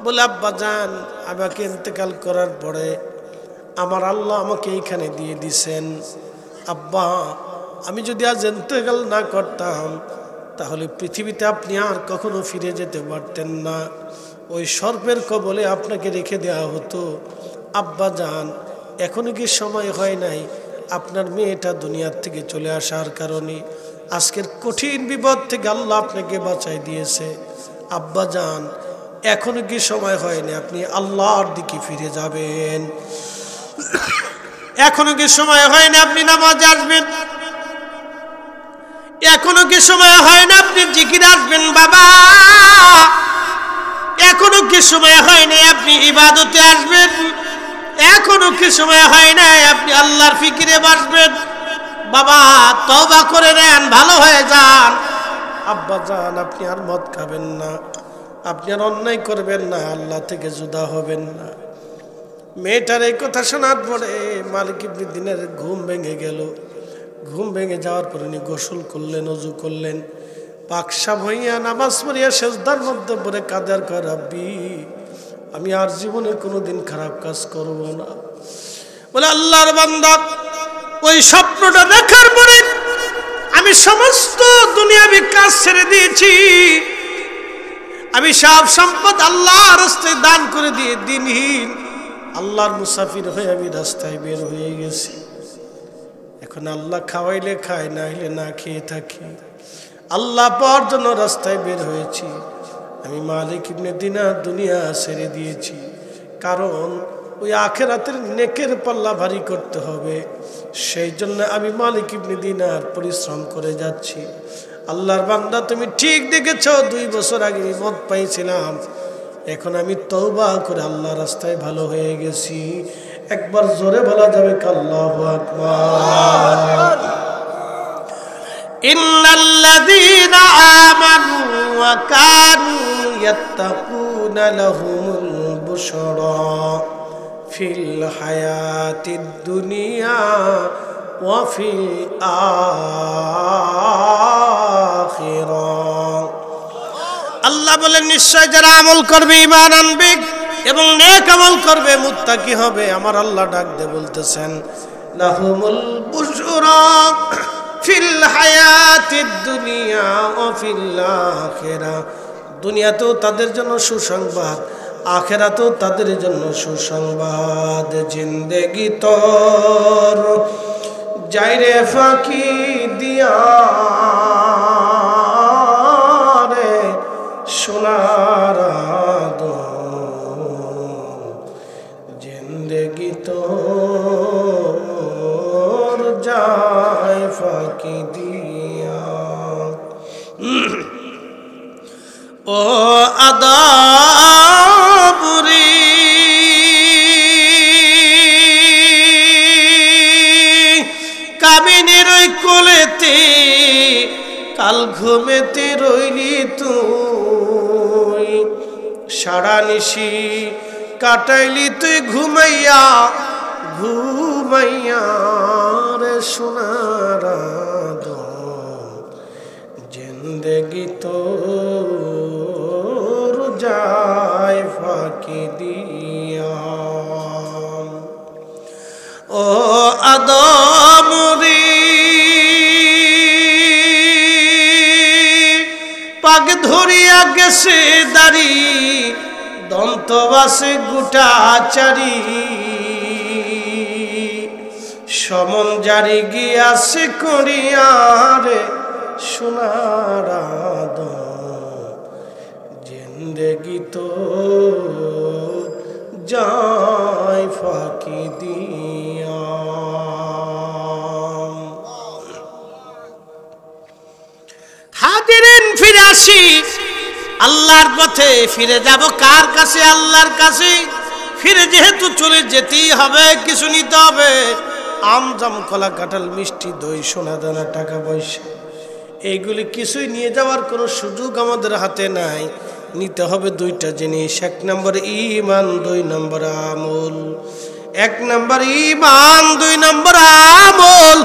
S1: বলে, আব্বা জান, আমাকে ইন্তেকাল করার পরে আমার আল্লাহ আমাকে এইখানে দিয়ে দিছেন। আব্বা, আমি যদি আজ ইন্তেকাল না করতাম তাহলে পৃথিবীতে আপনি আর কখনো ফিরে যেতে পারতেন না, ওই সর্পের কবলে আপনাকে রেখে দেওয়া হতো। আব্বা জান, এখনো কি সময় হয় নাই আপনার মেয়েটা দুনিয়ার থেকে চলে আসার কারণে? আজকের কঠিন বিপদ থেকে আল্লাহ আপনাকে বাঁচাই দিয়েছে। আব্বা জান, এখনো কি সময় হয়নি আপনি আল্লাহর দিকে ফিরে যাবেন? এখনো কি সময় হয় না আপনি নামাজে আসবেন? এখনো কি সময় হয় না আপনি জিকির আসবেন বাবা? এখনো কি সময় হয় না আপনি ইবাদতে আসবেন? এখনো কি সময় হয় না আপনি আল্লাহর ফিকিরে বসবেন? বাবা তওবা করে নেন, ভালো হয়ে যান। আব্বা জান, আপনি আর মদ খাবেন না, আপনি আর অন্যায় করবেন না, আল্লাহ থেকে জুদা হবেন না। মেয়েটার এই কথা শোনার পরে মালিক ইবনে দিনের ঘুম ভেঙে গেল। ঘুম ভেঙে যাওয়ার পরে উনি গোসল করলেন, ওযু করলেন, পাকসাপ হইয়া নামাজ পড়িয়া সেজদার মধ্যে পড়ে কাঁদে আর কয়, রব্বি আমি আর জীবনে কোনোদিন খারাপ কাজ করব না। বলে আল্লাহর বান্দা ওই স্বপ্নটা দেখার পরে আমি সমস্ত দুনিয়াবি কাজ ছেড়ে দিয়েছি, আমি সব সম্পদ আল্লাহর রাস্তায় দান করে দিয়ে দিনহীন আল্লাহর মুসাফির হয়ে আমি রাস্তায় বের হয়ে গেছি। এখন আল্লাহ খাওয়াইলে খাই, না হইলে না খেয়ে থাকি। আল্লাহ পাওয়ার জন্য রাস্তায় বের হয়েছি। আমি মালিক ইবনে দিনার দুনিয়া ছেড়ে দিয়েছি, কারণ ওই আখিরাতের নেকের পাল্লা ভারী করতে হবে। সেই জন্য আমি মালিক ইবনে দিনার পরিশ্রম করে যাচ্ছি। আল্লাহর বান্দা তুমি ঠিক দেখেছ, 2 বছর আগে মদ পাইছিলাম, এখন আমি তওবা করে আল্লাহ রাস্তায় ভালো হয়ে গেছি। একবার জোরে বলা যাবে আল্লাহু আকবার। ইন্নাল্লাযীনা আমানু ওয়া কানু ইয়াত্তাকুনা লাহুমুল বুশরা ফিল হায়াতিদ দুনিয়া ওয়া ফিল আখিরাহ। আল্লাহ বলেন নিশ্চয় যারা আমল করবে, ঈমান আনবে এবং নেক আমল করবে, মুত্তাকি হবে, আমার আল্লাহ ডাক দিয়ে বলতেছেন লাহুমুল বুশরা ফিল হায়াতিদ দুনিয়া ওয়া ফিল আখিরাহ। দুনিয়াতেও তাদের জন্য সুসংবাদ, আখিরাতেও তাদের জন্য সুসংবাদ। জিন্দেগি তোর যাইরে ফাঁকি দিয়া রে সোনার জিন্দেগি তোর যায় ফাঁকি দিয়া। ও আদাবুরি কামিনীর ওই কোলেতে কাল ঘুমেতে রইলি তুই, সারা নিশি কাটাইলি তুই ঘুমাইয়া ঘুমাইয়া রে সোনার জিন্দেগি তোর যায় ফাঁকি দিয়া। ও আদমরি পাগ ধরিয়া গেছে দাড়ি, দন্তবাসে গোটাচারি, সমন জারি গিয়াছে করিয়ারে সোনার জিন্দেগি তো যায় ফাঁকি দিয়া। হাজিরিন ফিরে আসি আল্লাহর পথে, ফিরে যাব কার কাছে? আল্লাহর কাছে। ফিরে যেহেতু চলে যেতেই হবে, কিছু নিতে হবে। আম জাম কলা কাঁঠাল মিষ্টি দই সোনা দানা টাকা পয়সা, এইগুলি কিছুই নিয়ে যাওয়ার কোনো সুযোগ আমাদের হাতে নাই। নিতে হবে 2টা জিনিস, 1 নম্বর ঈমান, 2 নম্বর আমল। 1 নম্বর ঈমান, 2 নম্বর আমল।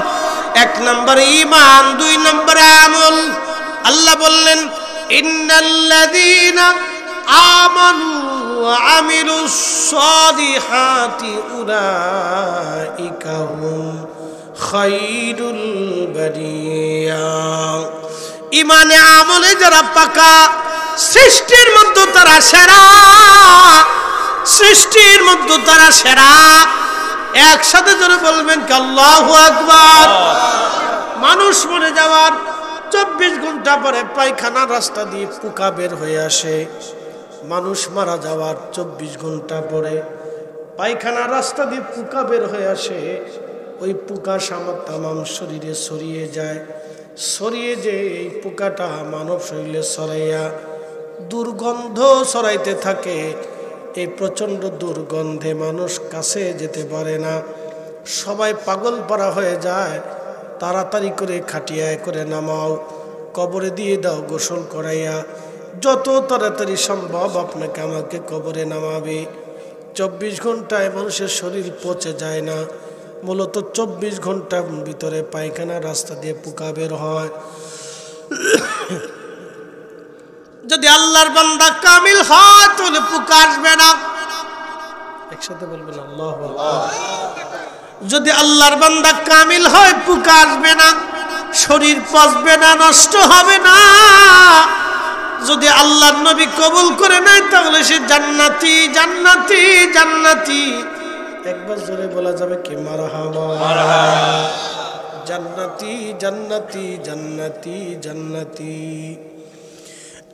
S1: 1 নম্বর ঈমান, 2 নম্বর আমল। আল্লাহ বললেন ইন্নাল্লাযীনা আমানু ওয়া আমিলুস সালিহাতি উলাইকা হুম খায়রুল বারিয়া। ঈমানে আমলে যারা পাকা, সৃষ্টির মধ্যে তারা সেরা, সৃষ্টির মধ্যে তারা সেরা। একসাথে জোরে বলবেন কি আল্লাহু আকবার। মানুষ মরে যাওয়ার 24 ঘন্টা পরে পায়খানার রাস্তা দিয়ে পোকা বের হয়ে আসে। মানুষ মারা যাওয়ার 24 ঘন্টা পরে পায়খানার রাস্তা দিয়ে পোকা বের হয়ে আসে। ওই পোকা তামাম শরীরে ছড়িয়ে যায়, ছড়িয়ে যে এই পোকাটা মানব শরীরে ছড়াইয়া দুর্গন্ধ ছড়াইতে থাকে। এই প্রচণ্ড দুর্গন্ধে মানুষ কাছে যেতে পারে না, সবাই পাগল পারা হয়ে যায়। তাড়াতাড়ি করে খাটিয়ায় করে নামাও, কবরে দিয়ে দাও গোসল করাইয়া, যত তাড়াতাড়ি সম্ভব আপনাকে আমাকে কবরে নামাবে। 24 ঘন্টায় মানুষের শরীর পচে যায় না, মূলত 24 ঘন্টার ভিতরে পায়খানা রাস্তা দিয়ে পোকা বের হয়। যদি আল্লাহর বান্দা কামিল হয় তাহলে পোকা আসবে না। একসাথে বলবেন আল্লাহু আকবার। যদি আল্লাহর বান্দা কামিল হয় পোকা আসবে না, শরীর পচবে না, নষ্ট হবে না। যদি আল্লাহর নবী কবুল করে নেয় তাহলে সে জান্নাতি জান্নাতি জান্নাতি। একবার জোরে বলা যাবে কি মারহাবা, জান্নাতি জান্নাতি জান্নাতি জান্নাতি।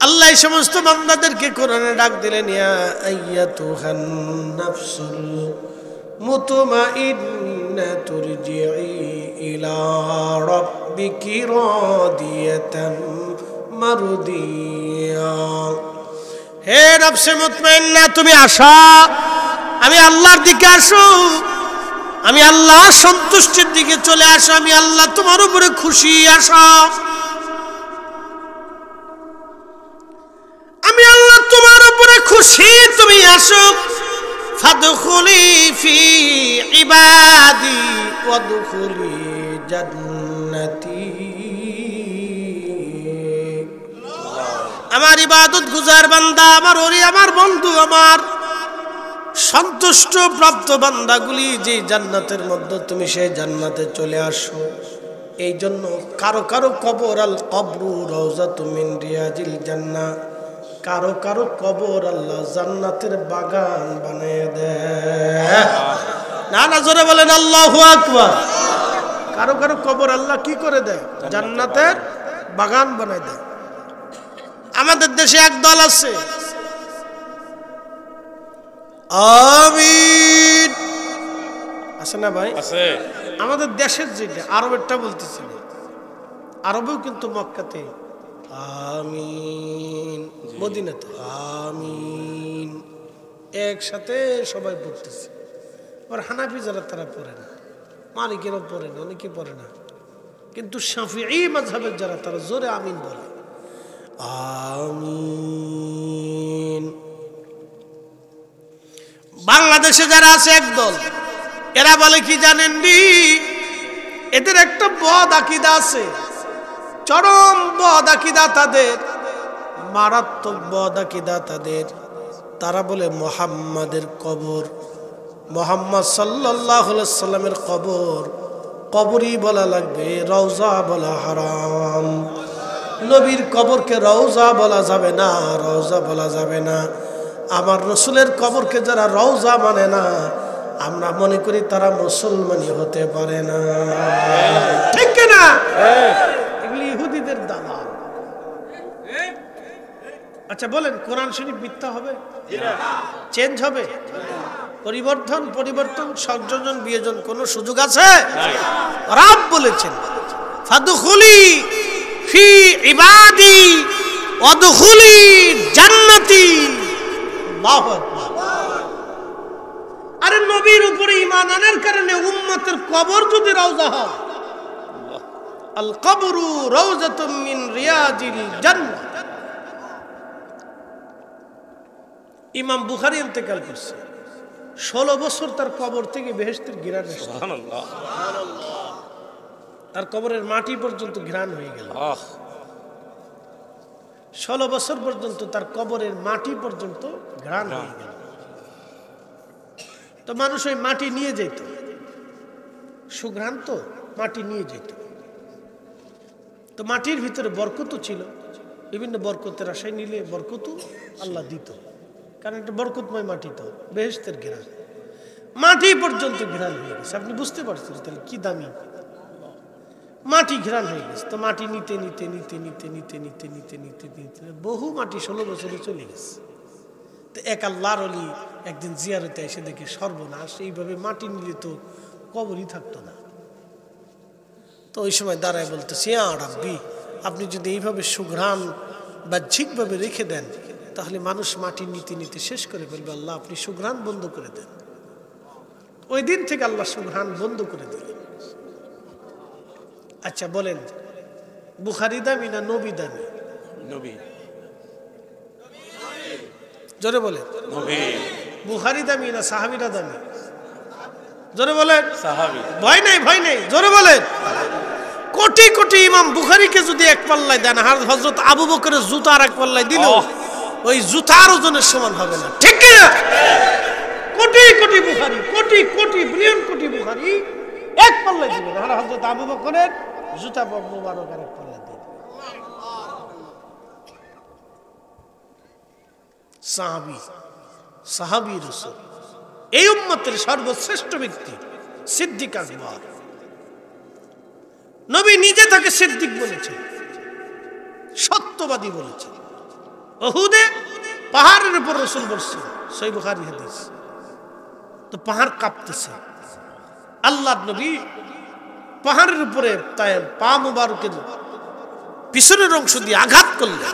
S1: আল্লাহ এই সমস্ত বান্দাদেরকে কোরআনে ডাক দিলেন, ইয়া আইয়াতুহান নাফসুল মুতমাইন্না তুরজিই ইলা রাব্বিকি রাদিয়াতাম মারদিয়া। হে নফসে মুতমাইন্না, তুমি আসো, আমি আল্লাহর দিকে আসো, আমি আল্লাহ সন্তুষ্টির দিকে চলে আসো, আমি আল্লাহ তোমার উপরে খুশি। আসো, আমি আল্লাহ তোমার উপরে খুশি, তুমি আসো। ফাদখুলি ফি ইবাদি ওয়াদখুলি জান্নাতি। আমার ইবাদত গুজার বান্দা, আমার ওলি, আমার বন্ধু, আমার সন্তুষ্ট প্রাপ্ত বান্দাগুলি যে জান্নাতের মধ্যে, তুমি সেই জান্নাতে চলে আসো। এই জন্য কারো কারো কবর আল কবরু রওজাতুম মিন রিয়াজিল জান্নাহ, কারো কারো কবর আল্লাহ জান্নাতের বাগান বানিয়ে দেয়। না না, জোরে বলেন আল্লাহু আকবার। কারো কারো কবর আল্লাহ কি করে দেয়? জান্নাতের বাগান বানায় দেয়। আমাদের দেশে এক দল আছে, আমিন আছে না ভাই? আছে। আমাদের দেশের যেটা আরবেরটা বলতেছিল, আরবেও কিন্তু মক্কাতে আমিন, মদিনাতে আমিন, একসাথে সবাই পড়তেছে। আর হানাফি যারা তারা পড়ে না, মালিকেরও পড়ে না, অনেকে পড়ে না, কিন্তু শাফিঈ মাযহাবের যারা তারা জোরে আমিন বলে, আমিন। বাংলাদেশে যারা আছে একদল, এরা বলে কি জানেন নি? এদের একটা বদ আকীদা আছে, চরম বদ আকীদা তাদের, মারাত্মক বদ আকীদা তাদের। তারা বলে মুহাম্মাদের কবর, মুহাম্মদ সাল্লাল্লাহু আলাইহি সাল্লামের কবর কবরই বলা লাগবে, রওজা বলা হারাম। নবীর কবরকে রওজা বলা যাবে না, রওজা বলা যাবে না। আমার রসুলের কবরকে যারা রওজা মানে না, আমরা মনে করি তারা মুসলমানই হতে পারে না, ঠিক না? এগুলি ইহুদিদের দালাল। আচ্ছা বলেন, কোরআন শরীফ মিথ্যা হবে? চেঞ্জ হবে? পরিবর্তন সংযোজন বিয়োজন কোন সুযোগ আছে? রব বলেছেন, ফাদখুলি ফি ইবাদি ওয়াদখুলি জান্নাতি। আল্লাহু আকবার। আরে নবীর উপরে ঈমান আনার কারণে উম্মতের কবর যদি রওজা হয়, আল কবরু রওজাতুম মিন রিয়াজিল জান্নাহ। ইমাম বুখারী ইন্তেকাল করছে, 16 বছর তার কবর থেকে বেহেশতের ঘ্রাণ আসছে। সুবহানাল্লাহ। তার কবরের মাটি পর্যন্ত ঘ্রাণ হয়ে গেল। 16 বছর পর্যন্ত তার কবরের মাটি পর্যন্ত ঘ্রাণ হয়ে গেল। তো মানুষ ওই মাটি নিয়ে যেত, সুঘ্রাণ তো মাটি নিয়ে যেত। তো মাটির ভিতরে বরকত ছিল, বিভিন্ন বরকতের আশায় নিলে বরকত আল্লাহ দিত, কারণ একটা বরকতময় মাটি তো, বেহেশতের ঘ্রাণ, মাটি পর্যন্ত ঘ্রাণ হয়ে গেছে। আপনি বুঝতে পারছেন তাহলে কি দামি মাটি, ঘ্রাণ হয়ে গেছে। তো মাটি নিতে নিতে নিতে নিতে নিতে নিতে নিতে নিতে নিতে বহু মাটি 16 বছরে চলে গেছে। তো এক আল্লাহর ওলি একদিন জিয়ারতে এসে দেখে সর্বনাশ, এইভাবে মাটি নিলে তো কবরই থাকতো না। তো ওই সময় দাঁড়ায় বলতেছে, রাব্বি, আপনি যদি এইভাবে সুঘ্রাণ বাহ্যিকভাবে রেখে দেন তাহলে মানুষ মাটি নিতে নিতে শেষ করে ফেলবে। আল্লাহ, আপনি সুঘ্রাণ বন্ধ করে দেন। ওই দিন থেকে আল্লাহ সুঘ্রাণ বন্ধ করে দিলেন। আচ্ছা বলেন, বুখারী দামি না নবী দামি?
S2: নবী।
S1: জোরে বলেন।
S2: নবী।
S1: বুখারী দামি না সাহাবীরা দামি? জোরে বলেন।
S2: সাহাবী।
S1: ভয় নেই, ভয় নেই, জোরে বলেন। কোটি কোটি ইমাম বুখারীকে যদি এক পাল্লায় দেন, আর হযরত আবু বকরের জুতা আর এক পাল্লায় দিল, ওই জুতার ওজনের সমান হবে না, ঠিক কি না? কোটি কোটি বুখারী, কোটি কোটি বিলিয়ন কোটি বুখারী এক পাল্লায় দিবেন, আর হযরত আবু বকরের জুতা মুবারক এক পাল্লায় দিবেন। সাহাবী রাসূল, এই উম্মতের সর্বশ্রেষ্ঠ ব্যক্তি সিদ্দিক আকবর। নবী নিজে তাকে সিদ্দিক বলেছেন, সত্যবাদী বলেছেন। উহুদে পাহাড়ের উপর রাসূল বসছেন, সহিহ বুখারী হাদিস। তো পাহাড় কাঁপতেছে, আল্লাহর নবী পাহাড়ের উপরে তাই পা মুবারকের পিছনের অংশ দিয়ে আঘাত করলেন,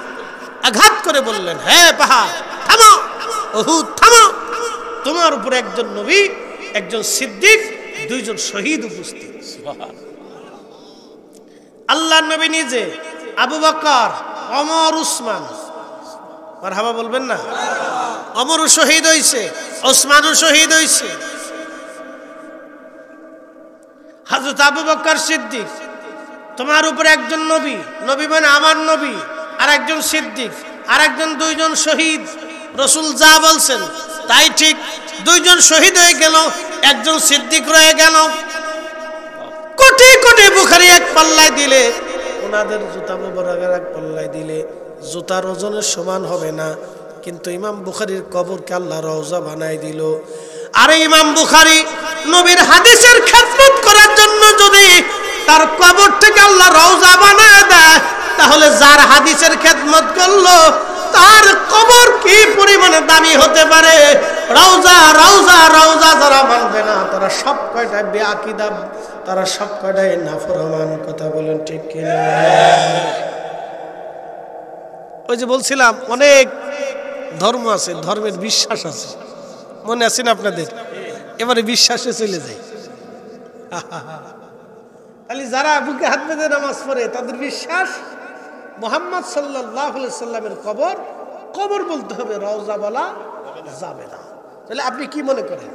S1: আঘাত করে বললেন, হে পাহাড় থামো, উহুদ থামো, তোমার উপরে একজন নবী, একজন সিদ্দিক, দুইজন শহীদ উপস্থিত। আল্লাহর নবী নিজে, আবু বকর, ওমর, উসমান, মারহাবা বলবেন না? ওমরও শহীদ হইছে, ওসমানও শহীদ হইছে। হযরত আবু বকর সিদ্দিক, তোমার উপরে একজন নবী, নবী মানে আমার নবী, আর একজন সিদ্দিক, আর একজন, দুইজন শহীদ। রাসূল যা বলছেন তাই ঠিক, দুইজন শহীদ হয়ে গেল, একজন সিদ্দিক রয়ে গেল। কোটি কোটি বুখারী এক পাল্লায় দিলে, ওনাদের জুতা মুবারকের এক পাল্লায় দিলে জুতার ওজনের সমান হবে না, কিন্তু ইমাম বুখারীর কবরকে আল্লাহ রওজা বানাই দিল। আর ইমাম বুখারী নবীর হাদিসের খেদমত করার জন্য যদি তার কবর থেকে আল্লাহ রওজা বানায় দেয়, তাহলে যার হাদিসের খেদমত করলো তার কবর কি পরিমাণে দামি হতে পারে। রওজা রওজা রওজা যারা মানবে না তারা সব কয়টা বেআকিদা, তারা সব কয়টাই নাফরমান। কথা বলেন ঠিক কিনা? ওই যে বলছিলাম অনেক ধর্ম আছে, ধর্মের বিশ্বাস আছে, মনে আছে না আপনাদের? এবারে বিশ্বাসে চলে যাই। তাহলে যারা বুকে হাত বেঁধে নামাজ পড়ে তাদের বিশ্বাস মুহাম্মদ সাল্লাল্লাহু আলাইহি সাল্লামের কবর, কবর বলতে হবে, রওজা বলা যাবে না। তাহলে আপনি কি মনে করেন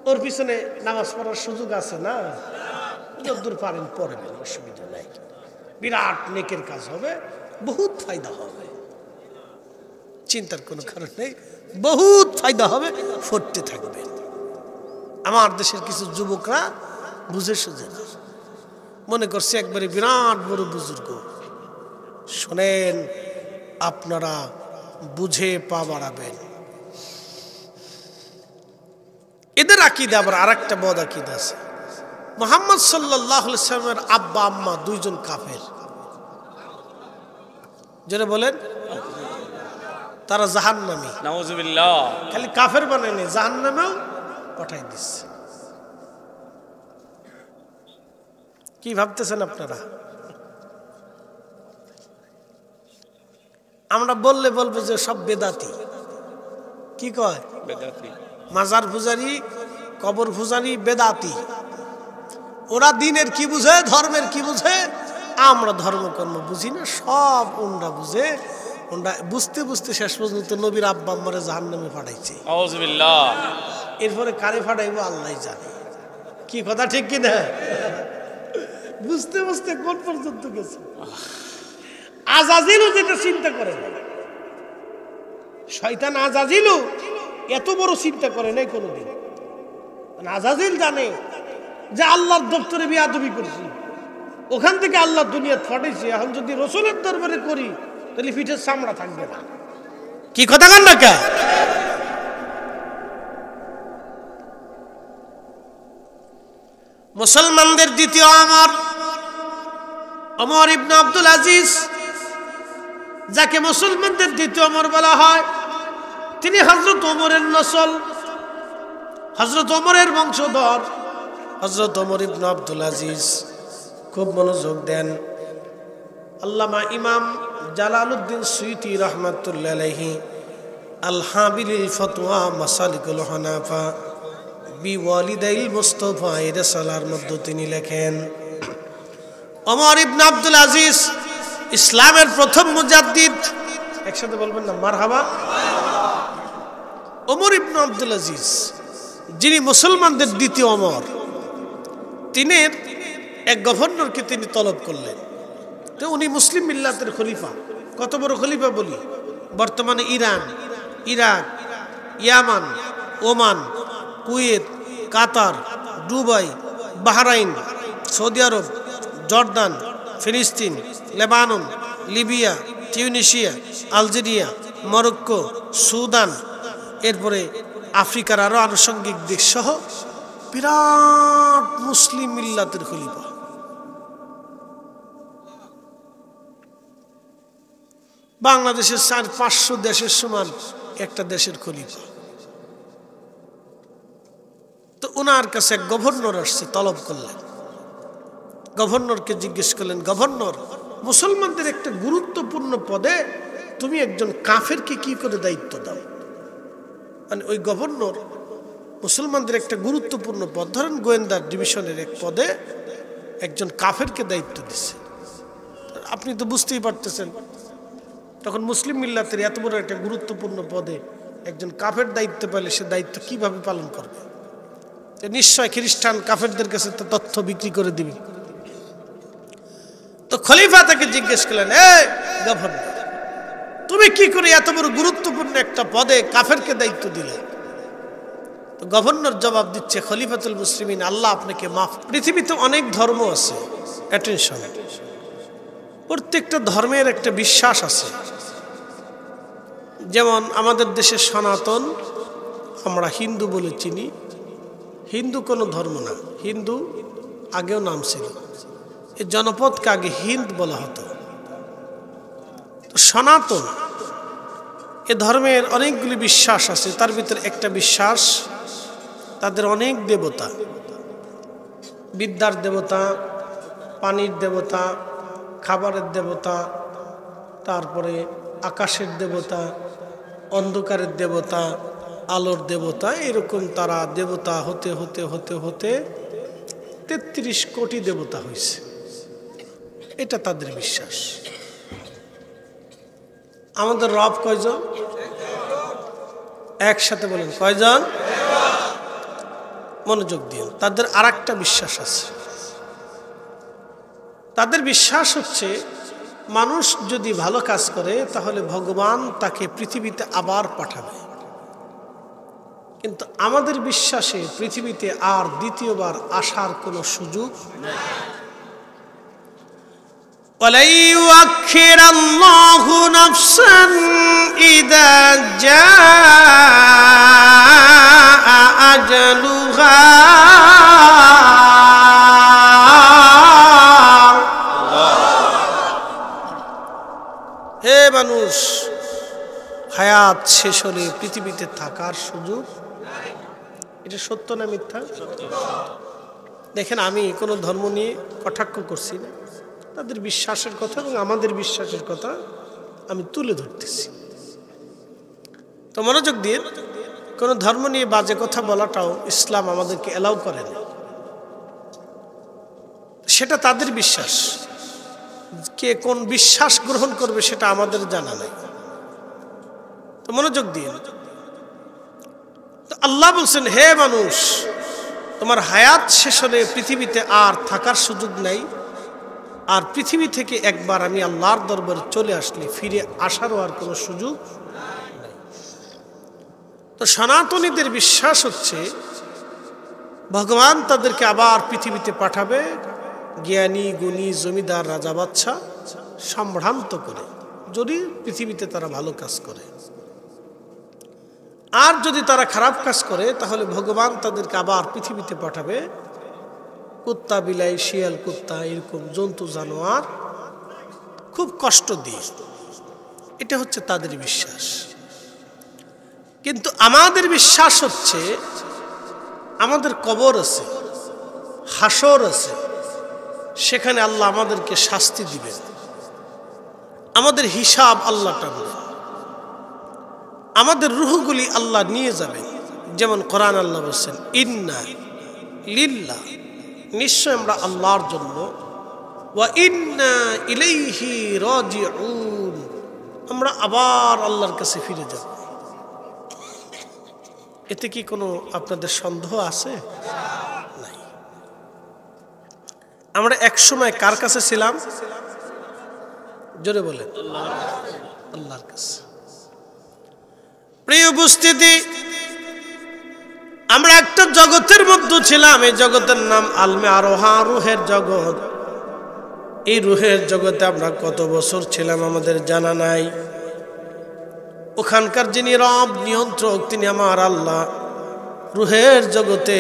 S1: ওর পিছনে নামাজ পড়ার সুযোগ আছে না? যতদূর পারেন পড়বেন, অসুবিধা নাই, বিরাট নেকের কাজ হবে, বহুত ফায়দা হবে, চিন্তার কোনো কারণ নেই, বহুত ফায়দা হবে, পড়তে থাকবেন। আমার দেশের কিছু যুবকরা বুঝে সুঝে না, মনে করছে একবারে বিরাট বড় বুজুর্গ। শোনেন, আপনারা বুঝে পা বাড়াবেন। এদের আকীদা আবার আরেকটা বদ আকীদা আছে। মুহাম্মদ সাল্লাল্লাহু আলাইহি সাল্লামের আব্বা আম্মা দুইজন কাফের। যারা বলেন তারা জাহান্নামী,
S2: নাউযুবিল্লাহ।
S1: খালি কাফের বানায়নি, জাহান্নামেও পাঠাই দিচ্ছে। কি ভাবতেছেন আপনারা? আমরা বললে বলবো যে সব বেদাতি। কি কয়?
S2: বেদাতি।
S1: মাজার পূজারি, কবর পূজারি বেদাতি। ওরা দিনের কি বুঝে, ধর্মের কি বুঝে, আমরা ধর্মকর্ম বুঝি না, সব ওনরা বুঝে। ওনরা বুঝতে বুঝতে শেষ পর্যন্ত নবীর আব্বা আম্মারে জাহান্নামে পাঠাইছে।
S2: আউযুবিল্লাহ।
S1: এরপরে কারে পাঠাইবো আল্লাহ জানে। কি কথা ঠিক কি না? বুঝতে বুঝতে কোন পর্যন্ত গেছে। আজাজিলও যেটা চিন্তা করে না, শয়তান আজাজিলও এত বড় চিন্তা করে নাই কোনোদিন। আজাজিল জানে যে আল্লাহর দপ্তরে বিয়াদবি করছি, ওখান থেকে আল্লাহ দুনিয়া ফাটাইছি, এখন যদি রসুলের দরবারে করি তাহলে পিঠের চামড়া থাকবে না। কি কথা কান না কা? মুসলমানদের দ্বিতীয় ওমর ইবনে আব্দুল আজিজ, যাকে মুসলমানদের দ্বিতীয় ওমর বলা হয়, তিনি হযরত ওমরের নসল, হযরত ওমরের বংশধর, হযরত ওমর ইবনে আব্দুল আজিজ। খুব মনোযোগ দেন। আল্লামা ইমাম জালালউদ্দিন সুয়ুতি রাহমাতুল্লাহ আলাইহি আল হাবিলিল ফতোয়া মাসালিকুল হানাফা বিওয়ালিদাইল মুস্তাফা এর সালার মধ্যে তিনি লেখেন, ওমর ইবনে আব্দুল আজিজ ইসলামের প্রথম মুজাদ্দিদ। একসাথে বলবেন না মারহাবা। ওমর ইবনে আব্দুল আজিজ যিনি মুসলমানদের দ্বিতীয় ওমর, তিনি এক গভর্নরকে তিনি তলব করলেন। তো উনি মুসলিম মিল্লাতের খলিফা। কত বড় খলিফা বলি? বর্তমানে ইরান, ইরাক, ইয়ামান, ওমান, কুয়েত, কাতার, দুবাই, বাহরাইন, সৌদি আরব, জর্দান, ফিলিস্তিন, Lebanon, Libya, Tunisia, Algeria, Morocco, Sudan, এরপরে আফ্রিকার আরো আনুষঙ্গিক দেশ সহ বিরাট মুসলিম মিল্লাতের খলিফা। বাংলাদেশের 400-500 দেশের সমান একটা দেশের খলিফা। তো ওনার কাছে এক গভর্নর আসছে, তলব করলেন। গভর্নরকে জিজ্ঞেস করলেন, গভর্নর, মুসলমানদের একটা গুরুত্বপূর্ণ পদে তুমি একজন কাফেরকে কি করে দায়িত্ব দাও? মানে ওই গভর্নর মুসলমানদের একটা গুরুত্বপূর্ণ পদ, ধরেন গোয়েন্দা ডিভিশনের এক পদে একজন কাফেরকে দায়িত্ব দিচ্ছে। আপনি তো বুঝতেই পারতেছেন, তখন মুসলিম মিল্লাতের এত বড় একটা গুরুত্বপূর্ণ পদে একজন কাফের দায়িত্ব পেলে সে দায়িত্ব কিভাবে পালন করবে? নিশ্চয় খ্রিস্টান কাফেরদের কাছে তো তথ্য বিক্রি করে দিবি। তো খলিফা তাকে জিজ্ঞেস করলেন, গভর্নর, তুমি কি করে এত বড় গুরুত্বপূর্ণ একটা পদে কাফেরকে দায়িত্ব দিলে? তো গভর্নর জবাব দিচ্ছে, খলিফাতুল মুসলিমিন, আল্লাহ আপনাকে মাফ। পৃথিবীতে অনেক ধর্ম আছে, অ্যাটেনশন, প্রত্যেকটা ধর্মের একটা বিশ্বাস আছে। যেমন আমাদের দেশে সনাতন, আমরা হিন্দু বলে চিনি। হিন্দু কোনো ধর্ম না, হিন্দু আগেও নাম ছিল, এই জনপদকে আগে হিন্দ বলা হতো। তো সনাতন এ ধর্মের অনেকগুলি বিশ্বাস আছে। তার ভিতরে একটা বিশ্বাস, তাদের অনেক দেবতা, বিদ্যার দেবতা, পানির দেবতা, খাবারের দেবতা, তারপরে আকাশের দেবতা, অন্ধকারের দেবতা, আলোর দেবতা, এরকম তারা দেবতা হতে হতে হতে হতে 33 কোটি দেবতা হয়েছে। এটা তাদের বিশ্বাস। আমাদের রব কয়জন? একসাথে বলেন, কয়জন? মনোযোগ দিন। তাদের আর একটা বিশ্বাস আছে। তাদের বিশ্বাস হচ্ছে, মানুষ যদি ভালো কাজ করে তাহলে ভগবান তাকে পৃথিবীতে আবার পাঠাবে। কিন্তু আমাদের বিশ্বাসে পৃথিবীতে আর দ্বিতীয়বার আসার কোনো সুযোগ নেই। وَلَن يُؤَخِّرَ اللَّهُ نَفْسًا إِذَا جَاءَ أَجَلُهَا হে মানুষ, হায়াত শেষ হলে পৃথিবীতে থাকার সুযোগ। এটা সত্য না মিথ্যা? দেখেন, আমি কোনো ধর্ম নিয়ে কটাক্ষ করছি না, তাদের বিশ্বাসের কথা এবং আমাদের বিশ্বাসের কথা আমি তুলে ধরতেছি। তো মনোযোগ দিয়ে, কোনো ধর্ম নিয়ে বাজে কথা বলাটাও ইসলাম আমাদেরকে এলাও করে না। সেটা তাদের বিশ্বাস, কে কোন বিশ্বাস গ্রহণ করবে সেটা আমাদের জানা নাই। তো মনোযোগ দিয়ে, আল্লাহ বলছেন, হে মানুষ, তোমার হায়াত শেষ হলে পৃথিবীতে আর থাকার সুযোগ নাই। আর পৃথিবী থেকে একবার আমি আল্লাহর দরবারে চলে আসলে ফিরে আসারও আর কোনো সুযোগ নাই। তো সনাতনীদের বিশ্বাস হচ্ছে, ভগবান তাদেরকে আবার পৃথিবীতে পাঠাবে জ্ঞানী গুণী জমিদার রাজা বাদশা সম্ভ্রান্ত করে, যদি পৃথিবীতে তারা ভালো কাজ করে। আর যদি তারা খারাপ কাজ করে তাহলে ভগবান তাদেরকে আবার পৃথিবীতে পাঠাবে কুত্তা, বিলাই, শিয়াল, কুত্তা, এরকম জন্তু জানোয়ার খুব কষ্ট দিয়ে। এটা হচ্ছে তাদের বিশ্বাস। কিন্তু আমাদের বিশ্বাস হচ্ছে, আমাদের কবর আছে, হাসর আছে, সেখানে আল্লাহ আমাদেরকে শাস্তি দিবেন, আমাদের হিসাব আল্লাহ টানবেন, আমাদের রূহগুলি আল্লাহ নিয়ে যাবেন। যেমন কোরআন আল্লাহ বলছেন, ইন্না লিল্লাহ, নিশ্চয় আমরা আল্লাহর জন্য, ওয়া ইন্না ইলাইহি রাজিউন, আমরা আবার আল্লাহর কাছে ফিরে যাব। এতে কি কোনো আপনাদের সন্দেহ আছে? নাই। আমরা এক সময় কার কাছে ছিলাম? জোরে বলেন, আল্লাহর কাছে। প্রিয় উপস্থিতি, আমরা একটা জগতের মধ্যে ছিলাম, এই জগতের নাম আলমে আরোহা, রুহের জগৎ। এই রুহের জগতে আমরা কত বছর ছিলাম আমাদের জানা নাই। ওখানকার যিনি রব নিয়ন্ত্রক তিনি আমার আল্লাহ। রুহের জগতে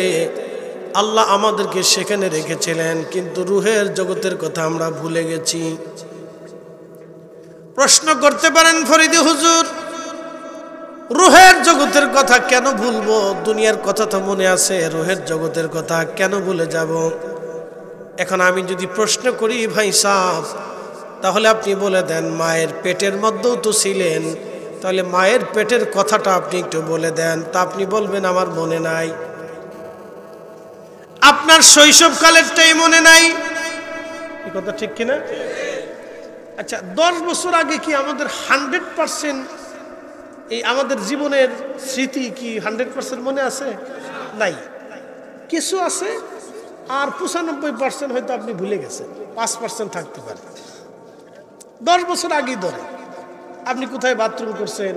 S1: আল্লাহ আমাদেরকে সেখানে রেখেছিলেন, কিন্তু রুহের জগতের কথা আমরা ভুলে গেছি। প্রশ্ন করতে পারেন ফরিদি হুজুর, রুহের জগতের কথা কেন ভুলবো? দুনিয়ার কথা তো মনে আছে, রুহের জগতের কথা কেন ভুলে যাব? এখন আমি যদি প্রশ্ন করি ভাই সাহেব, তাহলে আপনি বলে দেন মায়ের পেটের মধ্যেও তো ছিলেন, তাহলে মায়ের পেটের কথাটা আপনি একটু বলে দেন। তা আপনি বলবেন আমার মনে নাই। আপনার শৈশবকালেরটাই মনে নাই, এই কথা ঠিক কিনা? আচ্ছা, 10 বছর আগে কি আমাদের 100% এই আমাদের জীবনের স্মৃতি কি 100% মনে আছে? নাই, কিছু আছে, আর 95% হয়তো আপনি ভুলে গেছেন, 5% থাকতে পারে। 10 বছর আগেই ধরে আপনি কোথায় বাথরুম করছেন,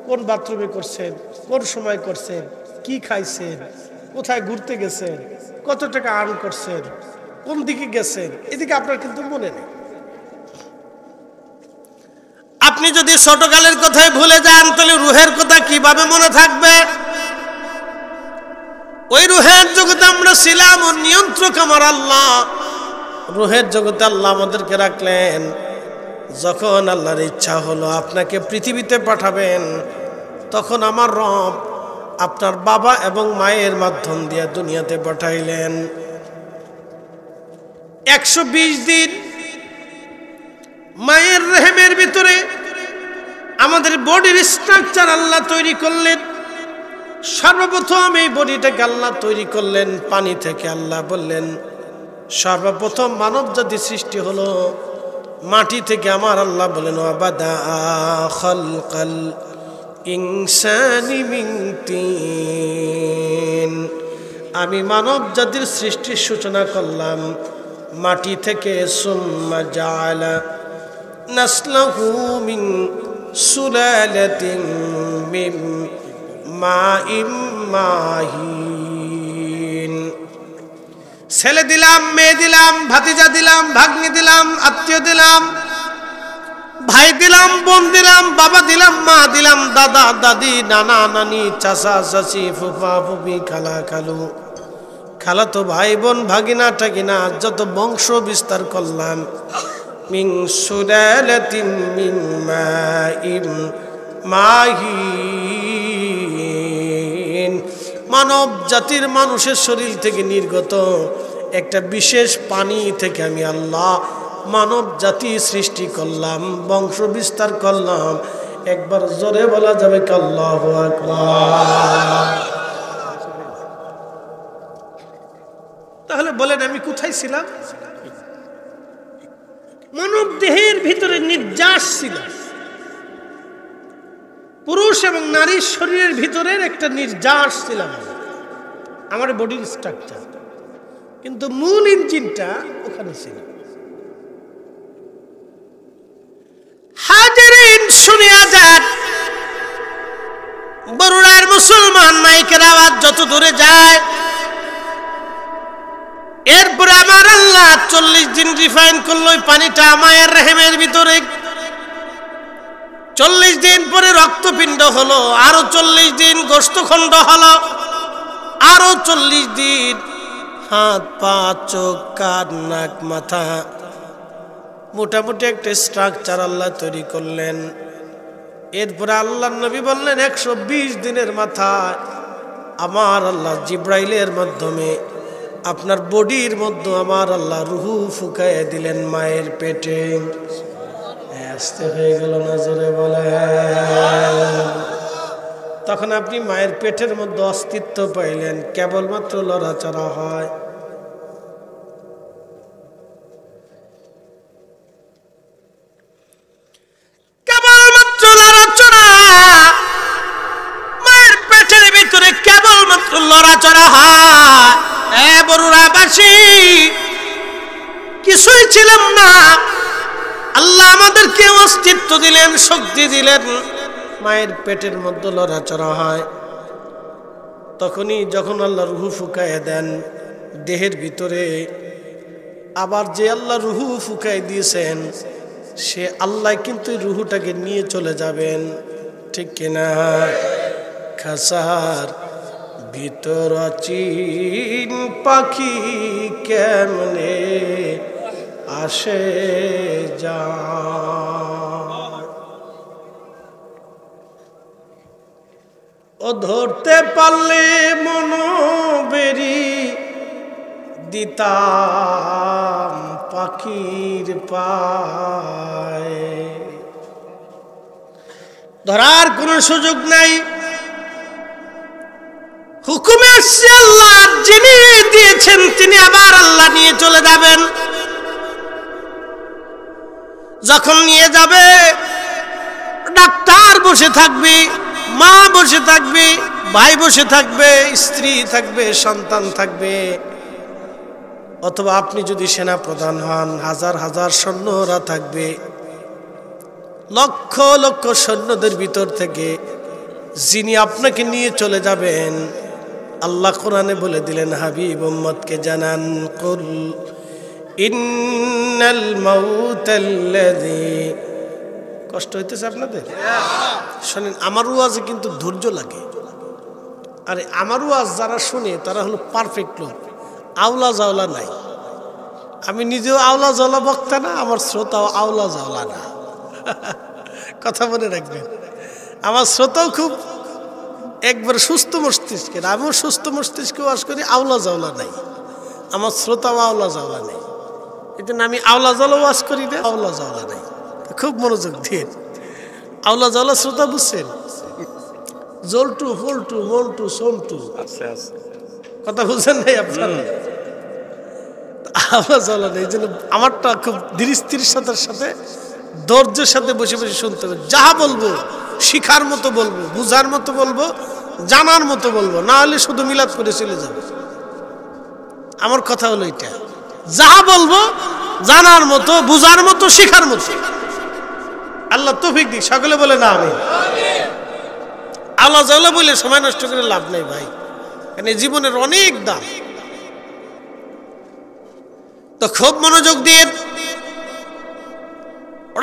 S1: কোন বাথরুমে করছেন, কোন সময় করছেন, কি খাইছেন, কোথায় ঘুরতে গেছেন, কত টাকা আর্ন করছেন, কোন দিকে গেছেন, এদিকে আপনার কিন্তু মনে নেই। আপনি যদি ছোটকালের কথাই ভুলে যান, তাহলে রুহের কথা কিভাবে মনে থাকবে? ওই রুহের জগতে আমরা ছিলাম, ও নিয়ন্ত্রক আমার আল্লাহ। রুহের জগতে আল্লাহ আমাদেরকে রাখলেন। যখন আল্লাহর ইচ্ছা হলো আপনাকে পৃথিবীতে পাঠাবেন, তখন আমার রব আপনার বাবা এবং মায়ের মাধ্যম দিয়ে দুনিয়াতে পাঠাইলেন। 120 দিন মায়ের রেহেমের ভিতরে আমাদের বডির স্ট্রাকচার আল্লাহ তৈরি করলেন। সর্বপ্রথম এই বডিটাকে আল্লাহ তৈরি করলেন পানি থেকে। আল্লাহ বললেন সর্বপ্রথম মানব জাতি সৃষ্টি হলো মাটি থেকে। আমার আল্লাহ বলেন ওয়াবাদা খালকাল ইনসানি মিন তিন, আমি মানব জাতির সৃষ্টির সূচনা করলাম মাটি থেকে। সুম্মা জাআলা নাসলাহু মিন সুলালাতিন মিন মাইম মাহিন। ছেলে দিলাম, মেয়ে দিলাম, ভাতিজা দিলাম, ভাগ্নি দিলাম, আত্মীয় দিলাম, ভাই দিলাম, বোন দিলাম, বাবা দিলাম, মা দিলাম, দাদা দাদি, নানা নানি, চাচা চাচি, ফুফা ফুফি, খালা খালু, খালাতো ভাই বোন, ভাগিনা টাগিনা, যত বংশ বিস্তার করলাম। মিন সুলালাতিন মিন মাইম মাহিন, মানব জাতির মানুষের শরীর থেকে নির্গত একটা বিশেষ পানি থেকে আমি আল্লাহ মানব জাতি সৃষ্টি করলাম, বংশ বিস্তার করলাম। একবার জোরে বলা যাবে কি আল্লাহু আকবার? তাহলে বলেন আমি কোথায় ছিলাম? মানব দেহের ভিতরে নির্যাস ছিল। পুরুষ এবং নারীর শরীরের ভিতরের একটা নির্যাস ছিলাম আমার বডির স্ট্রাকচার, কিন্তু মূল ইঞ্জিনটা ওখানে ছিল। হাজিরিন শুনিয়া যান, বরুড়ার মুসলমান মাইকের আওয়াজ যত দূরে যায়, এরপরে আমার আল্লাহ 40 দিন রিফাইন করলো ওই পানিটা মায়ের রেহেমের ভিতরে। 40 দিন পরে রক্তপিণ্ড হলো, আরো 40 দিন গোশতখণ্ড হলো, আরো 40 দিন হাত পা চোখ কান নাক মাথা, মোটামুটি একটা স্ট্রাকচার আল্লাহ তৈরি করলেন। এরপরে আল্লাহর নবী বললেন 120 দিনের মাথায় আমার আল্লাহ জিব্রাইলের মাধ্যমে আপনার বডির মধ্যে আমার আল্লাহ রুহু ফুকায় দিলেন মায়ের পেটে। আসতে হয়ে গেল না, জোরে বলে। তখন আপনি মায়ের পেটের মধ্যে অস্তিত্ব পাইলেন, কেবলমাত্র লড়াচড়া হয়। কেবলমাত্র লড়াচড়া, মায়ের পেটের ভিতরে কেবলমাত্র লড়াচড়া হয়। বরুড়াবাসী কিছুই ছিলাম না, আল্লাহ আমাদেরকে অস্তিত্ব দিলেন, শক্তি দিলেন, মায়ের পেটের মধ্যে লড়াচড়া হয়। তখনই যখন আল্লাহ রুহু ফুকায় দেন দেহের ভিতরে, আবার যে আল্লাহ রুহু ফুকায় দিয়েছেন সে আল্লাহ কিন্তু রুহুটাকে নিয়ে চলে যাবেন, ঠিক কিনা? খাসার ভিতর চিন পাখি কেমনে আসে যা, ও ধরতে পারলে মনোবেরি দিতাম পাখির পায়। ধরার কোনো সুযোগ নাই, হুকুমে আসছে আল্লাহ, যিনি দিয়েছেন তিনি আবার আল্লাহ নিয়ে চলে যাবেন। যখন নিয়ে যাবে ডাক্তার বসে থাকবে, মা বসে থাকবে, ভাই বসে থাকবে, স্ত্রী থাকবে, সন্তান থাকবে, অথবা আপনি যদি সেনা প্রধান হন হাজার হাজার সৈন্যরা থাকবে। লক্ষ লক্ষ সৈন্যদের ভিতর থেকে যিনি আপনাকে নিয়ে চলে যাবেন, আল্লাহ কোরআনে বলে দিলেন, হাবিব উম্মতকে জানান, কুল ইন্নাল মাউতাল্লাযী। কষ্ট হইতেছে আপনাদের? শোনেন, আমার ওয়াজে কিন্তু ধৈর্য লাগে। আরে আমার ওয়াজ যারা শুনে তারা হলো পারফেক্ট লোক, আওলা জাওলা নাই। আমি নিজেও আওলা জাওলা বক্তা না, আমার শ্রোতাও আওলা জাওলা না। কথা মনে রাখবেন, আমার শ্রোতাও খুব একবার সুস্থ মস্তিষ্কের, আমিও সুস্থ মস্তিষ্কে ওয়াজ করি, আওলা জাওলা নাই। আমার শ্রোতাও আওলা জাওলা নেই, এই জন্য আমি আওলা জাওলা ওয়াজ করি না, আওলা জাওলা নাই। খুব মনোযোগ দিয়ে, আওলা জাওলা শ্রোতা বুঝছেন? জলটু ফলটু মন্টু সোমটু, কথা বুঝছেন নাই আপনারা? আওলা জাওলা নেই, এই জন্য আমারটা খুব ধীর স্থিরতার সাথে ধৈর্যের সাথে বসে বসে শুনতে হবে। যাহা বলবো শিখার মতো বলবো, বুঝার মতো বলবো, জানার মতো বলবো, না হলে শুধু মিলাদ করে চলে যাবে। আমার কথা হলো এটা, যাহা বলবো জানার মতো, বুঝার মতো, শিখার মতো। আল্লাহ তৌফিক দিক, সকলে বলে না আমি। আল্লাহ জাল্লাহ বলে সময় নষ্ট করে লাভ নেই ভাই, কারণ জীবনের অনেক দাম। তো খুব মনোযোগ দিয়ে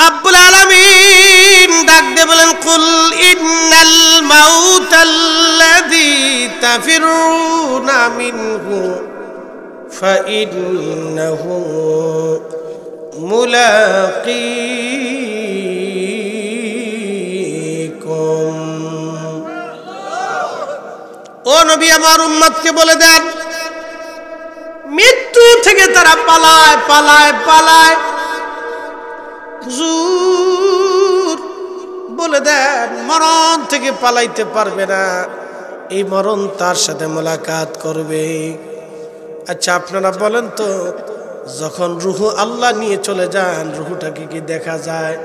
S1: রব্বুল আলামিন ডাক দিয়ে বলেন, কুল ইন্নাল মাউতাল্লাযী তাফিরুনা মিনহু ফাইন্নাহু মুলাকীকুম। ও নবী, আমার উম্মতকে বলে দেন, মৃত্যু থেকে তারা পালায় পালায় পালায়। হুজুর বলে দেন, মরণ থেকে পালাইতে পারবে না, এই মরণ তার সাথে মোলাকাত করবে। আচ্ছা আপনারা বলেন তো, যখন রুহু আল্লাহ নিয়ে চলে যান, রুহুটাকে কি দেখা যায়?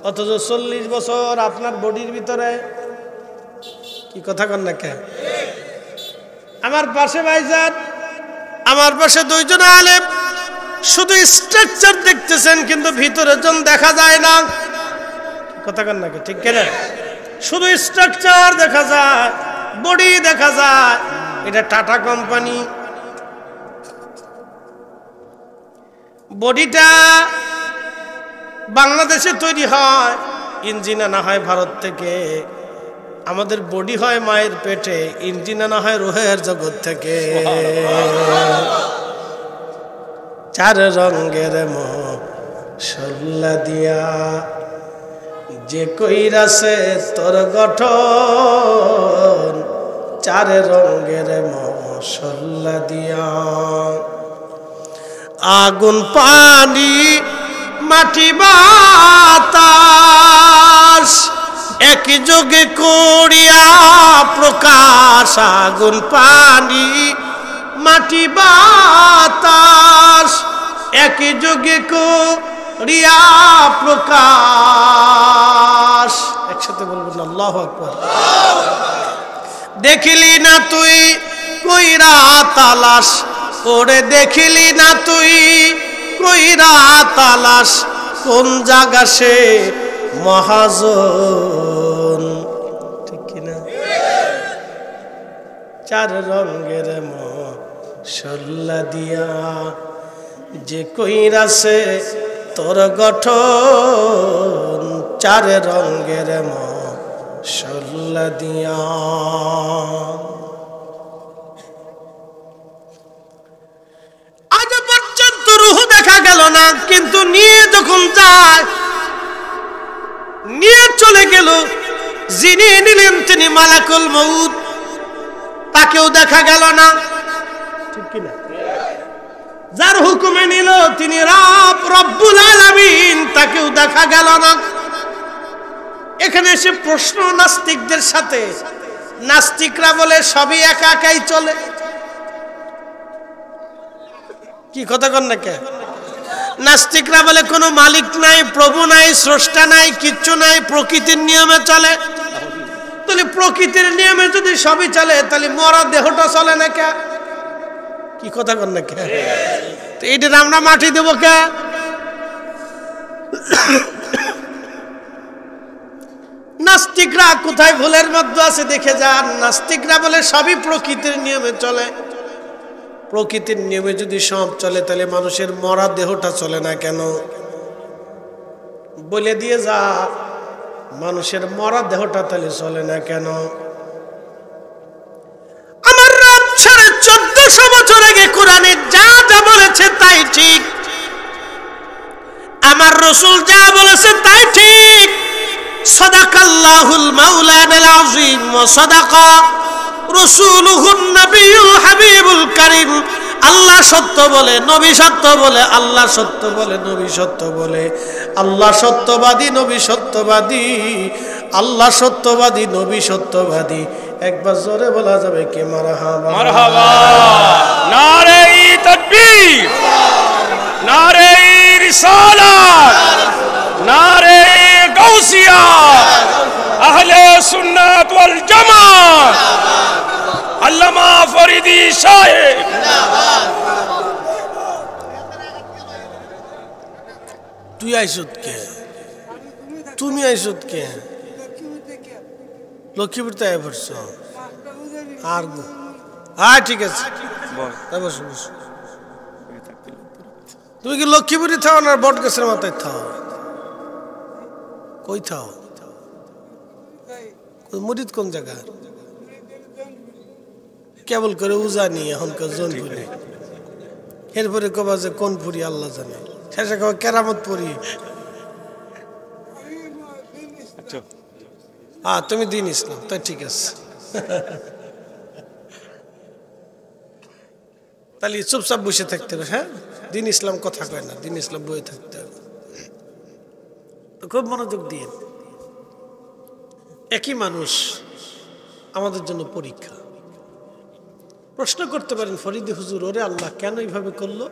S1: অথচ 40 বছর আপনার বডির ভিতরে, কি কথা কন না কেন? আমার পাশে ভাইজান, আমার পাশে দুইজন আলেম, শুধু স্ট্রাকচার দেখতেছেন কিন্তু ভিতরে জন দেখা যায় না। কথা কন না, ঠিক কিনা? শুধু স্ট্রাকচার দেখা যায়, বডি দেখা যায়। এটা টাটা কোম্পানি, বডিটা বাংলাদেশে তৈরি হয়, ইঞ্জিন আনা হয় ভারত থেকে। আমাদের বডি হয় মায়ের পেটে, ইঞ্জিন আনা হয় রুহের জগৎ থেকে। 4 রঙের মশলা দিয়া যে কইরাছে তোর গঠন, 4 রঙের মশলা দিয়া। আগুন পানি মাটি বাতাস একই যোগে করিয়া প্রকাশ। আগুন পানি মাটি বাতাস একই যোগে করিয়া প্রকাশ। একসাথে বলবেন আল্লাহু আকবার। দেখিলি না তুই কইরা তালাশ, ওরে দেখিলি না তুই কইরা তালাশ, কোন জায়গা সে মহাজন, ঠিক কিনা? চার রঙের মশলা দিয়া যে কইরাছে তোর গঠন চার রঙের মশলা দিয়া। আজ পর্যন্ত রূহ দেখা গেল না, কিন্তু নিয়ে যখন যায়, নিয়ে চলে গেল, যিনি নিলেন তিনি মালাকুল মউত, তাকেও দেখা গেল না, ঠিক কিনা? যার হুকুমে নিল তিনি রব্বুল আলামিন, তাকেও দেখা গেল না। এখানে এসে প্রশ্ন নাস্তিকদের সাথে, নাস্তিকরা বলে সবই একা একাই চলে। কি কথা কন না কে? নাস্তিকরা বলে কোনো মালিক নাই, প্রভু নাই, স্রষ্টা নাই, কিচ্ছু নাই, প্রকৃতির নিয়মে চলে। তাহলে প্রকৃতির নিয়মে যদি সবই চলে, তাহলে মরা দেহটা চলে না কে? কি কথা কন না কে? তো এইটার আমরা মাটি দেবো কে? নাস্তিকরা কোথায় ভুলের মধ্যে আছে দেখে যান। নাস্তিকরা বলে সবই প্রকৃতির নিয়মে চলে। প্রকৃতির নিয়মে যদি সব চলে, তাহলে মানুষের মরা দেহটা চলে না কেন? বলে দিয়ে যা, মানুষের মরা দেহটা তাহলে চলে না কেন? আমার রব 1450 বছর আগে কোরআনে যা যা বলেছে তাই ঠিক, আমার রাসূল যা বলেছে তাই ঠিক। সাদাকাল্লাহুল মাওলানাল আযীম ওয়া সাদাকা রাসূলুহুন নবিয়ুল হাবিবুল কারীম। আল্লাহ সত্য বলে, নবী সত্য বলে, আল্লাহ সত্য বলে, নবী সত্য বলে। আল্লাহ সত্যবাদী, নবী সত্যবাদী, আল্লাহ সত্যবাদী, নবী সত্যবাদী। একবার জোরে বলা যাবে কি মারহাবা?
S2: মারহাবা। নারে তাকবীর, নারে রিসালাত, নারে গাউসিয়া, আহলে সুন্নাত ওয়াল জামাত, আল্লামা ফরিদি সাহেব।
S1: তুই আইসুত কে? তুমি আইসুত কে? লক্ষ্মীপুর তাই পড়ছ? আর হ্যাঁ ঠিক আছে, বসো বসো। তুমি কি লক্ষ্মীপুরে থাও না বট গাছের মাথায় থাও? কই থাও? মুরিদ কোন জায়গা? কেবল করে উজানি এখনকার জনপুরি, এরপরে কবা যে কোন পুরি আল্লাহ জানে, শেষে কবা কেরামত পুরি। হ্যাঁ তুমি দিন ইসলাম, তাই ঠিক আছে। তাহলে চুপচাপ বসে থাকতে হবে। হ্যাঁ, দিন ইসলাম কথা কয় না, দিন ইসলাম বই থাকতে হবে। তো খুব মনোযোগ দিয়ে, একই মানুষ আমাদের জন্য পরীক্ষা। প্রশ্ন করতে পারেন ফরিদি হুজুর, ওরে আল্লাহ কেন এইভাবে করলো?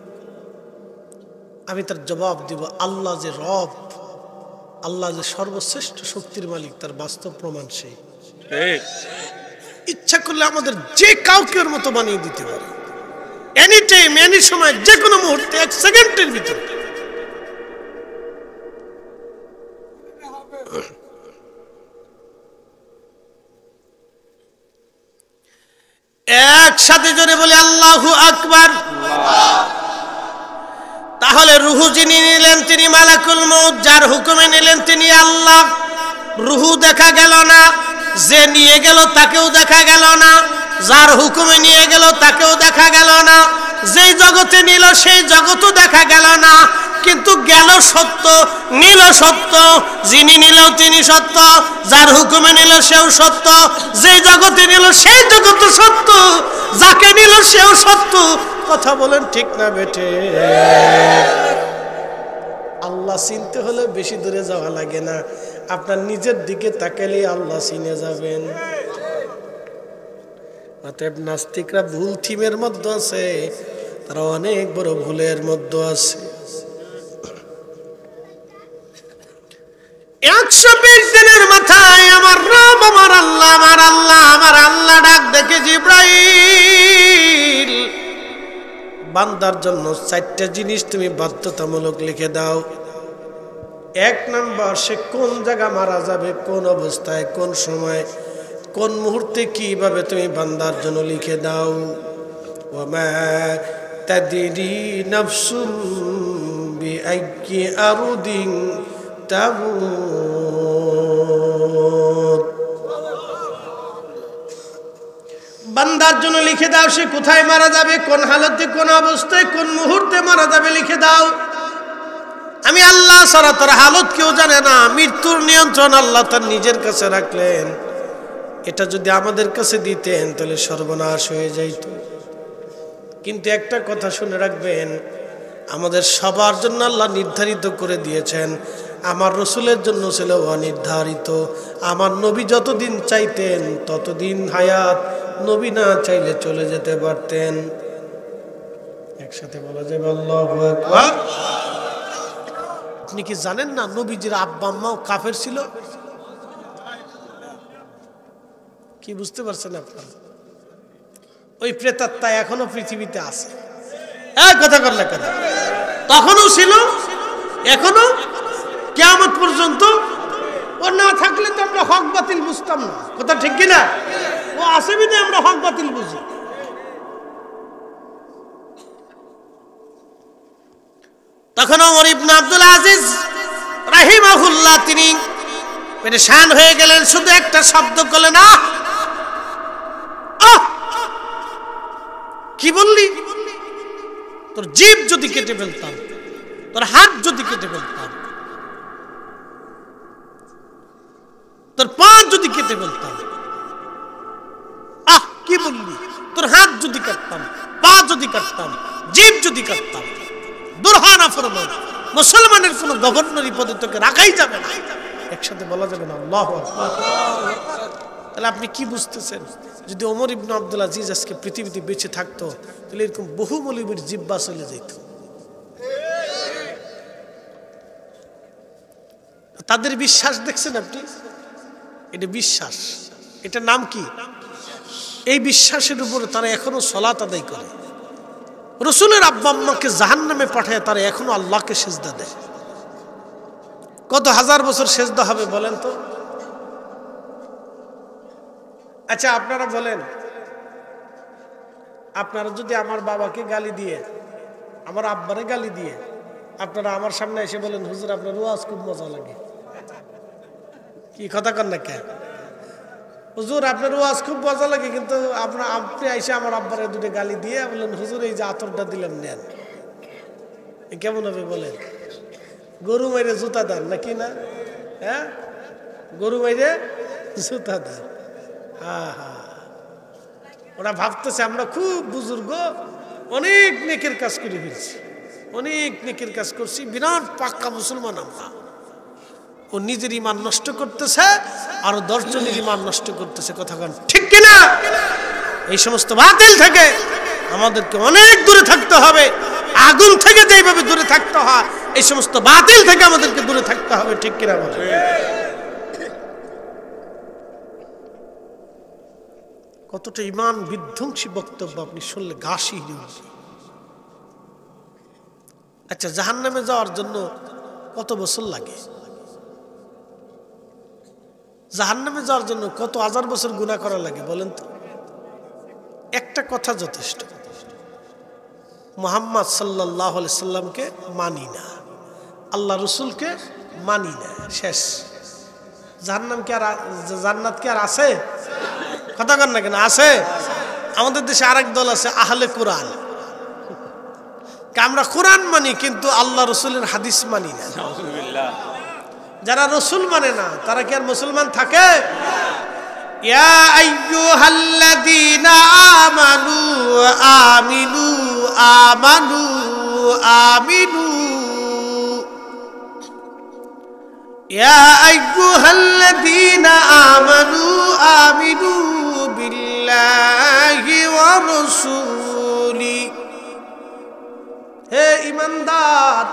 S1: আমি তার জবাব দিব, আল্লাহ যে রব, আল্লাহ যে সর্বশ্রেষ্ঠ শক্তির মালিক, তার বাস্তব প্রমাণ সেই। ইচ্ছা করলে আমাদের যে কাউকে ওর মতো বানিয়ে দিতে পারে, এনি টাইম, এনি সময়, যে কোনো মুহূর্তে, এক সেকেন্ডের ভিতরে। একসাথে জোরে বলে আল্লাহু আকবার। তাহলে রুহু যিনি নিলেন তিনি মালাকুল মউত, যার হুকুমে নিলেন তিনি আল্লাহ। রুহু দেখা গেল না, যে নিয়ে গেল তাকেও দেখা গেল না, যার হুকুমে নিয়ে গেল তাকেও দেখা গেল না, যেই জগতে নিল সেই জগতও দেখা গেল না। কিন্তু গেল সত্য, নিল সত্য, যিনি নিল তিনি সত্য, যার হুকুমে নিল সেও সত্য, যেই জগতে নিল সেই জগৎ সত্য, যাকে নিল সেও সত্য। কথা বলেন ঠিক না বেটে? আল্লাহ চিনতে হলে বেশি দূরে যাওয়া লাগে না, আপনার নিজের দিকে তাকালে আল্লাহ চিনে যাবেন। অতএব নাস্তিকরা ভুল থিমের মধ্যে আছে, তারা অনেক বড় ভুলের মধ্যে আছে। 120 দিনের মাথায় আমার রব, আমার আল্লাহ, আমার আল্লাহ, আমার আল্লাহ ডাক দেখে জিব্রাইল, বান্দার জন্য 4টা জিনিস তুমি বাধ্যতামূলক লিখে দাও। 1 নাম্বার, সে কোন জায়গা মারা যাবে, কোন অবস্থায়, কোন সময়, কোন মুহূর্তে কিভাবে তুমি বান্দার জন্য লিখে দাও। ওয়ামা তাদরি নাফসুম বিআইয়ি আরদিন তামুত। বান্দার জন্য লিখে দাও সে কোথায় মারা যাবে, কোন হালতে, কোন অবস্থায়, কোন মুহূর্তে মারা যাবে লিখে দাও। আমি আল্লাহ ছাড়া তার হালত কেউ জানে না। মৃত্যুর নিয়ন্ত্রণ আল্লাহ তার নিজের কাছে রাখলেন। এটা যদি আমাদের কাছে দিতেন তাহলে সর্বনাশ হয়ে যাইত। কিন্তু একটা কথা শুনে রাখবেন, আমাদের সবার জন্য আল্লাহ নির্ধারিত করে দিয়েছেন। আমার রসুলের জন্য ছিল অনির্ধারিত। আমার নবী যতদিন চাইতেন ততদিন হায়াত, নবী না চাইলে চলে যেতে পারতেন। একসাথে বলা যাবে আল্লাহু আকবার। আপনি কি জানেন না নবীজির আব্বা আম্মাও কাফের ছিল? কি বুঝতে পারছেন আপনারা? ওই প্রেতাত্মা এখনো পৃথিবীতে আছে। এক কথা করলে কেন? তখনও ছিল, এখনো কিয়ামত পর্যন্ত। ও না থাকলে তো আমরা হক বাতিল বুঝতাম না। কথা ঠিক কিনা? ও আছে বিধে আমরা হক বাতিল বুঝি। তখন ওমর ইবনে আব্দুল আজিজ রাহিমাহুল্লাহ তিনি পেরেশান হয়ে গেলেন। শুধু একটা শব্দ করলেন, আহ! কি বললি? তোর জিভ যদি কেটে ফেলতাম, তোর হাত যদি কেটে ফেলতাম, তোর পা যদি কেটে ফেলতাম। আহ! কি বললি? তোর হাত যদি কাটতাম, পা যদি কাটতাম, জিভ যদি কাটতাম। দুরহানা ফরমান, মুসলমানের কোন গভর্নরি পদে তোকে রাখাই যাবে না। একসাথে বলা যাবে না আল্লাহু আকবার। তাহলে আপনি কি বুঝতেছেন? যদি ওমর ইবনে আব্দুল আজিজ আজকে পৃথিবীতে বেঁচে থাকতো তাহলে এরকম বহু মৌলবীর জিব্বা চলে যেত। তাদের বিশ্বাস দেখছেন আপনি? এটা বিশ্বাস। এটার নাম কি? এই বিশ্বাসের উপরে তারা এখনো সালাত আদায় করে। রসুলের আব্বা আম্মাকে জাহান্নামে পাঠায় তারা এখনো আল্লাহকে সিজদা দেয়। কত হাজার বছর সিজদা হবে বলেন তো? আচ্ছা আপনারা বলেন, আপনারা যদি আমার বাবাকে গালি দিয়ে, আমার আব্বারে গালি দিয়ে আপনারা আমার সামনে এসে বলেন, হুজুর আপনার ওয়াজ খুব মজা লাগে, কি কথা কন না কেন? হুজুর আপনার ওয়াজ খুব মজা লাগে, কিন্তু আপনি এসে আমার আব্বারে দুটো গালি দিয়ে বললেন, হুজুর এই যে আতরটা দিলেন নেন, কেমন হবে বলেন? গরু মাইরে জুতা দেন নাকি না? হ্যাঁ, গরু মাইরে জুতা দেন। ওরা ভাবতেছে আমরা খুব বুজুর্গ, অনেক নেকের কাজ করে ফেলছি, অনেক নেকের কাজ করছি, বিরাট পাক্কা মুসলমান আমরা। ও নিজের ইমান নষ্ট করতেছে, আরো 10 জনের ইমান নষ্ট করতেছে। কথা বলেন ঠিক কিনা? এই সমস্ত বাতিল থেকে আমাদেরকে অনেক দূরে থাকতে হবে। আগুন থেকে যেভাবে দূরে থাকতে হয়, এই সমস্ত বাতিল থেকে আমাদেরকে দূরে থাকতে হবে। ঠিক কিনা বলেন? কতটা ইমান বিধ্বংসী বক্তব্য আপনি শুনলে গা শিহরে উঠবে। আচ্ছা, জাহান্নামে যাওয়ার জন্য কত বছর লাগে? জাহান্নামে যাওয়ার জন্য কত হাজার বছর গুনাহ করা লাগে বলেন তো? একটা কথা যথেষ্ট, মুহাম্মদ সাল্লাল্লাহু আলাইহি সাল্লামকে মানি না, আল্লাহ রসুলকে মানি না, শেষ। জাহান্নাম কি আর, জান্নাত কি আর আছে? কথা কন না কেন? আছে। আমাদের দেশে আরেক দল আছে আহলে কোরআন। আমরা কোরআন মানি কিন্তু আল্লাহ রসুলের হাদিস মানি না। যারা রসুল মানে না তারা কি আর মুসলমান থাকে? ইয়া আইয়ুহাল্লাযীনা আমানু আমিনু আমানু আমিনু ইয়া আইয়ুহাল্লাযীনা আমানু আমিনু বিল্লাহি ওয়া রাসূলি। হে ঈমানদার,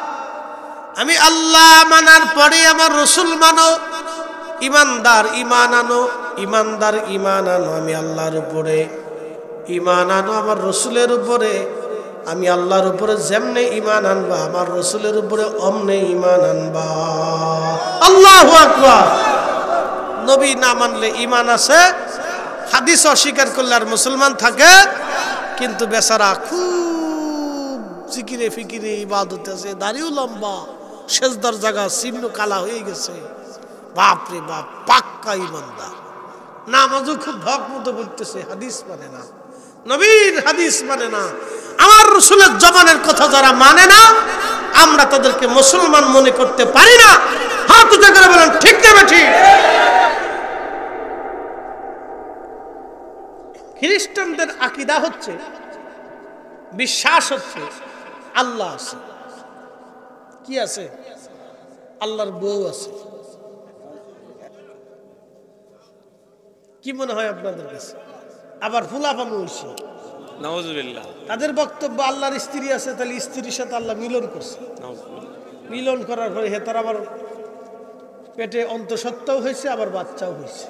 S1: আমি আল্লাহ মানার পরে আমার রসুল মানো। ইমানদার ইমান আনো, ইমানদার ইমান আনো আমি আল্লাহর উপরে, ইমান আনো আমার রসুলের উপরে। আমি আল্লাহর উপরে যেমনে ইমান আনবা আমার রসুলের উপরে অমনে ইমান আনবা। আল্লাহু আকবার। নবী না মানলে ইমান আছে, হাদিস অস্বীকার করলে আর মুসলমান থাকে, কিন্তু বেচারা খুব জিকিরে ফিকিরে ইবাদতে আছে, দাড়িও লম্বা, সেজদার জায়গা চিহ্ন কালা হয়ে গেছে, বাপ রে বাপ, পাক্কা ইমানদার, নামাজও খুব ভক মতো বলতেছে, হাদিস মানে না, নবীর হাদিস মানে না, আমার রাসূলের জবানের কথা যারা মানে না, আমরা তাদেরকে মুসলমান মনে করতে পারি না। হাত উঁচু করে বলেন ঠিক না ঠিক? খ্রিস্টানদের আকীদা হচ্ছে, বিশ্বাস হচ্ছে আল্লাহ আছে। কি আছে? আল্লাহর বউ আছে। কি মনে হয় আপনাদের কাছে? আবার ফুলাফানো হইছে,
S2: নাউজুবিল্লাহ।
S1: তাদের বক্তব্য আল্লাহর স্ত্রী আছে, তাহলে স্ত্রীর সাথে আল্লাহ মিলন করছে,
S2: নাউজুবিল্লাহ।
S1: মিলন করার পরে হেতার আবার পেটে অন্তঃসত্ত্বাও হয়েছে, আবার বাচ্চাও হয়েছে।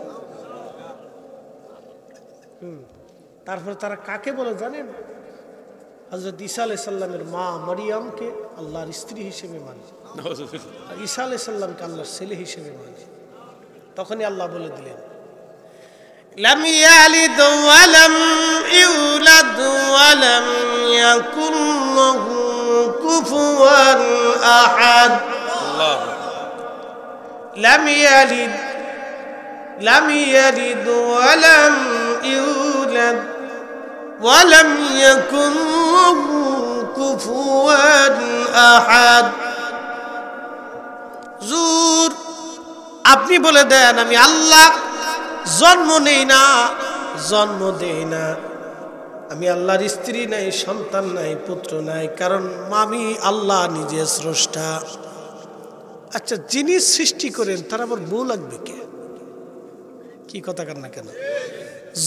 S1: তারপরে তারা কাকে বলে জানেন? হযরত ঈসা আলাইহিস সালামের মা মারিয়ামকে আল্লাহর স্ত্রী হিসেবে মানে,
S2: নাউজুবিল্লাহ।
S1: আর ঈসা আলাইহিস সালামকে আল্লাহর ছেলে হিসেবে মানে। তখনই আল্লাহ বলে দিলেন, লাম ইয়ালিদ ওয়া লাম ইউলাদ ওয়া লাম ইয়াকুন লাহু কুফুয়ান আহাদ।
S2: আল্লাহ।
S1: লাম ইয়ালিদ ওয়া লাম ইউলাদ ওয়া লাম ইয়াকুন লাহু কুফুয়ান আহাদ। জুর, আপনি বলে দেন আমি আল্লাহ জন্ম নেই না, জন্ম দেই না, আমি আল্লাহর স্ত্রী নাই, সন্তান নাই, পুত্র নাই, কারণ আমি আল্লাহ নিজে স্রষ্টা। আচ্ছা, যিনি সৃষ্টি করেন তার আবার বউ লাগবে কে? কি কথা কান না কেন?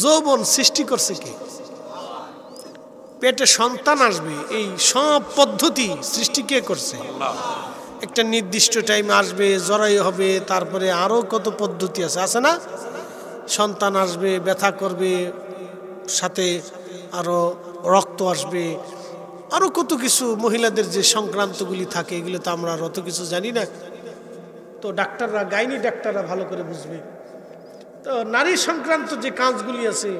S1: যৌবন সৃষ্টি করছে কে? পেটে সন্তান আসবে, এই সব পদ্ধতি সৃষ্টি কে করছে? একটা নির্দিষ্ট টাইম আসবে, জরায়ু হবে, তারপরে আরো কত পদ্ধতি আছে, আছে না? সন্তান আসবে, ব্যথা করবে, সাথে আরো রক্ত আসবে, আরো কত কিছু, মহিলাদের যে সংক্রান্তগুলি থাকে এগুলো তো আমরা আর অত কিছু জানি না, তো ডাক্তাররা, গাইনি ডাক্তাররা ভালো করে বুঝবে। তো নারী সংক্রান্ত যে কাজগুলি আছে,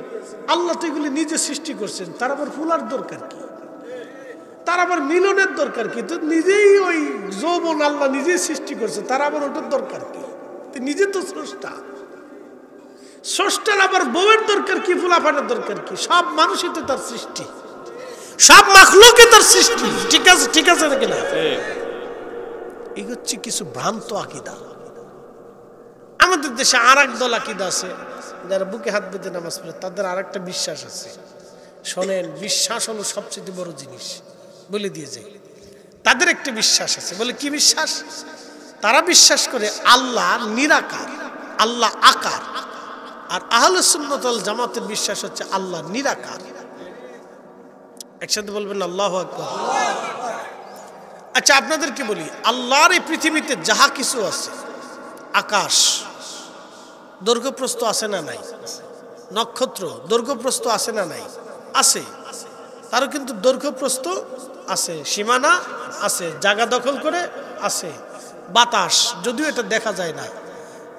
S1: আল্লাহ তো এগুলি নিজে সৃষ্টি করছেন, তার আবার ফুলার দরকার কি? তার আবার মিলনের দরকার কি? তো নিজেই ওই যৌবন আল্লাহ নিজেই সৃষ্টি করছে, তার আবার ওটার দরকার কি? নিজে তো স্রষ্টা, স্রষ্টার আবার বউয়ের দরকার কি, ফুলাফানের দরকার কি? সব মানুষই তো তার সৃষ্টি, সব মাখলুকই তার সৃষ্টি। ঠিক আছে, ঠিক আছে নাকি না? এই হচ্ছে কিছু ভ্রান্ত আকীদা। আমাদের দেশে আর এক দল আকীদা আছে, যারা বুকে হাত বেঁধে নামাজ পড়ে, তাদের আর একটা বিশ্বাস আছে। শোনেন, বিশ্বাস হলো সবচেয়ে বড় জিনিস, বলে দিয়ে যাই। তাদের একটা বিশ্বাস আছে, বলে কি বিশ্বাস? তারা বিশ্বাস করে আল্লাহ নিরাকার, আল্লাহ আকার। আর আহলে সুন্নাত ওয়াল জামাতের বিশ্বাস হচ্ছে আল্লাহ নিরাকার। একসাথে বলবেন আল্লাহু আকবার। আচ্ছা, আপনাদেরকে বলি, আল্লাহর এই পৃথিবীতে যাহা কিছু আছে, আকাশ দৈর্ঘ্যপ্রস্থ আছে না নাই? নক্ষত্র দৈর্ঘ্যপ্রস্থ আছে না নাই? আছে। তারও কিন্তু দৈর্ঘ্যপ্রস্থ আছে, সীমানা আছে, জায়গা দখল করে আছে। বাতাস, যদিও এটা দেখা যায় না,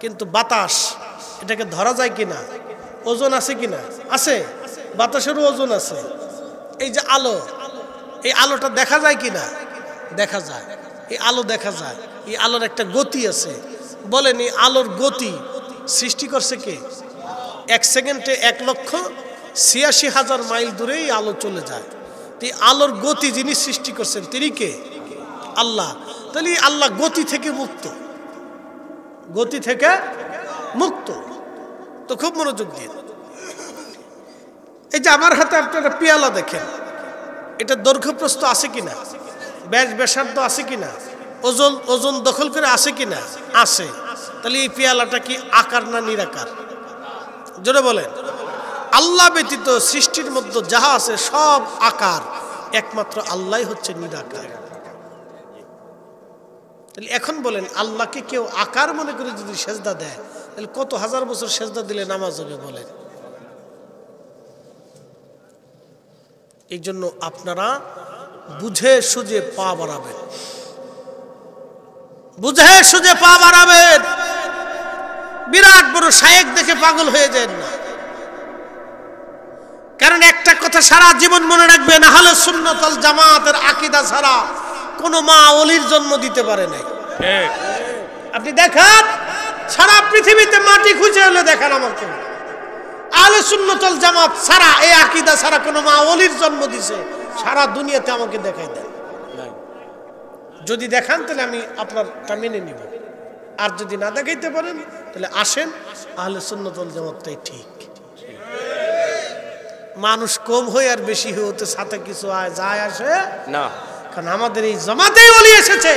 S1: কিন্তু বাতাস এটাকে ধরা যায় কিনা? ওজন আছে কিনা? আছে, বাতাসেরও ওজন আছে। এই যে আলো, এই আলোটা দেখা যায় কিনা? দেখা যায়, এই আলো দেখা যায়। এই আলোর একটা গতি আছে। বলেন, এই আলোর গতি সৃষ্টি করছে কে? 1 সেকেন্ডে 1,86,000 মাইল দূরে এই আলো চলে যায়। এই আলোর গতি যিনি সৃষ্টি করছেন তিনি কে? আল্লাহ। তাহলে আল্লাহ গতি থেকে মুক্ত, গতি থেকে মুক্ত। তো খুব মনোযোগ দিয়ে, এই যে আমার হাতে আপনারা পেয়ালা দেখেন, এটা দৈর্ঘ্যপ্রস্থ আছে কিনা? ব্যাসার্ধ আছে কিনা? ওজন দখল করে আছে কিনা? আছে। তাহলে এই পেয়ালাটা কি আকার না নিরাকার? জোরে বলেন। আল্লাহ ব্যতীত সৃষ্টির মধ্যে যাহা আছে সব আকার, একমাত্র আল্লাহই হচ্ছে নিরাকার। তাহলে এখন বলেন, আল্লাহকে কেউ আকার মনে করে যদি সেজদা দেয়, তাহলে কত হাজার বছর সেজদা দিলে নামাজ হবে বলেন? এই জন্য আপনারা বুঝে সুঝে পা বাড়াবেন, বুঝে সুঝে পা বাড়াবেন। বিরাট বড় শায়েখ দেখে পাগল হয়ে যায় না। কারণ একটা কথা সারা জীবন মনে রাখবেন, আহলে সুন্নাত ওয়াল জামাতের আকীদা ছাড়া কোনো মা ওলির জন্ম দিতে পারে নাই।
S2: ঠিক।
S1: আপনি দেখান সারা পৃথিবীতে মাটি খুঁজে হলে দেখান আমাকে, আহলে সুন্নাত ওয়াল জামাত ছাড়া, এই আকীদা ছাড়া কোনো মা ওলির জন্ম দিছে সারা দুনিয়াতে আমাকে দেখাই দেন। যদি দেখান তাহলে আমি আপনারটা মেনে নিব, আর যদি না দেখাইতে পারেন তাহলে আসেন, আহলে সুন্নাত ওয়াল জামাতটাই ঠিক। মানুষ কম হয় আর বেশি হয় ওতে সাথে কিছু যায় আসে
S2: না,
S1: কারণ আমাদের এই জামাতেই ওলি এসেছে,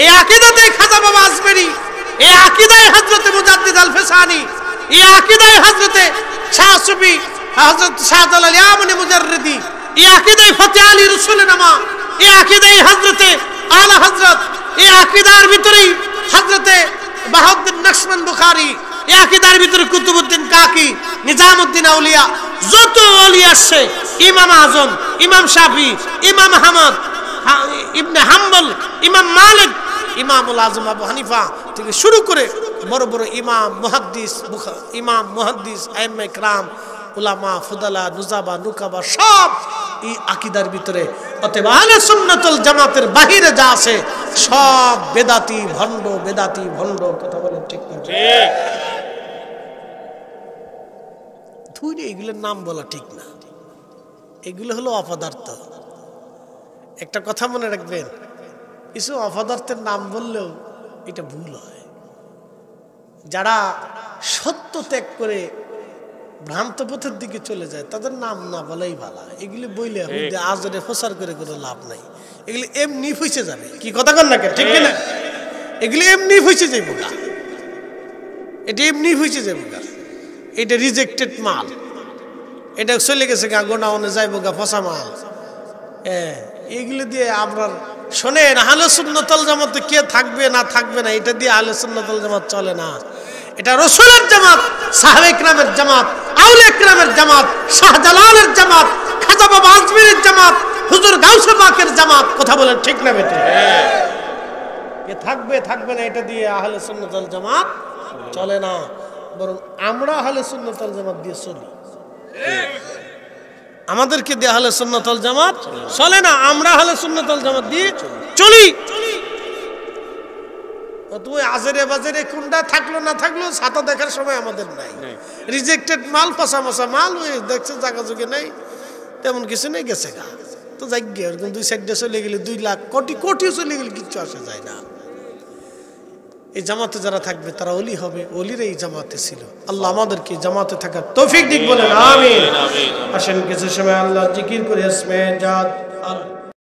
S1: এই আকীদাতেই খাজা বাবা আজমেরি, এই আকীদায় হযরত মুজাদ্দিদ আল ফিসানি, এই আকীদায় হযরত শাহ সুফি হযরত শাহজালাল ইয়ামানি মুজাররিদি, এই আকীদায় ফতেহ আলী রসুলের নামা, এই আকীদায় হযরত আলা হযরত, এই আকীদার ভিতরেই হযরত বাহাউদ্দিন নকশবন্দ বুখারী, এই আকীদার ভিতরে কুতুবউদ্দিন কাকি, নিজামউদ্দিন আউলিয়া, যত ওলি আসছে, ইমাম আজম, ইমাম শাফি, ইমাম আহমদ ইবনে হাম্বল, ইমাম মালিক, ইমামুল আজম আবু হানিফা থেকে শুরু করে বড় বড় ইমাম মুহাদ্দিস আইম্মা ইকরাম, উলামা, ফুদালা, নুজাবা, নুকাবা সব এই আকীদার ভিতরে। অতএব আহলে সুন্নাত ওয়াল জামাতের বাহিরে যা আছে সব বেদাতি ভণ্ড, বেদাতি ভণ্ড। কথা বলেন ঠিক না?
S2: ঠিক।
S1: ধুইরে এগুলোর নাম বলা ঠিক না, এগুলো হলো অপদার্থ। একটা কথা মনে রাখবেন, কিছু অপদার্থের নাম বললেও এটা ভুল হয়। যারা সত্য ত্যাগ করে ভ্রান্ত পথের দিকে চলে যায় তাদের নাম না বলাই ভালো। এগুলি বইলে আজরে প্রচার করে কোনো লাভ নাই, এগুলি এমনি ফুসে যাবে। কি কথা কন না, ঠিক না? এগুলি এমনি ফুসে যাইব গা, এটা এমনি ফুসে যাইব গা, এটা রিজেক্টেড মাল, এটা চলে গেছে গা, গোডাউনে যাইব গা, ফসা মাল। এগুলো দিয়ে আপনার শোনেন, আহলে সুন্নাত ওয়াল জামাতে কে থাকবে না থাকবে না এটা দিয়ে আহলে সুন্নাত ওয়াল জামাত চলে না। এটা রাসূলের জামাত, সাহাবা ইকরামের জামাত, আউলিয়া ইকরামের জামাত, শাহজালালের জামাত, খাজা বাবা আজমিরের জামাত, হুজুর গাউসে পাকের জামাত। কথা বলেন ঠিক না বেটা? কে থাকবে থাকবে না এটা দিয়ে আহলে সুন্নাত ওয়াল জামাত চলে না, বরং আমরা আহলে সুন্নাত ওয়াল জামাত দিয়ে চলি। আমাদেরকে দিয়ে আহলে সুন্নাত ওয়াল জামাত চলে না, আমরা আহলে সুন্নাত ওয়াল জামাত দিয়ে চলি। তুই আজেরে বাজেরে কোনটা থাকলো না থাকলো ছাতা দেখার সময় আমাদের নাই। রিজেক্টেড মাল, পচা মশা মাল, ওই দেখছেন জায়গা যুগে নেই, তেমন কিছু নেই, গেছে গা। তো যাই গে এরকম 2 সাইডে চলে গেলে 2 লাখ কোটি কোটি চলে গেলে কিচ্ছু আসে যায় না। এই জামাতে যারা থাকবে তারা ওলি হবে, ওলির এই জামাতে ছিল। আল্লাহ আমাদেরকে জামাতে থাকার তৌফিক দিক বলেন আমিন। আসেন কিছু সময় আল্লাহ জিকির করে ইসমে জাত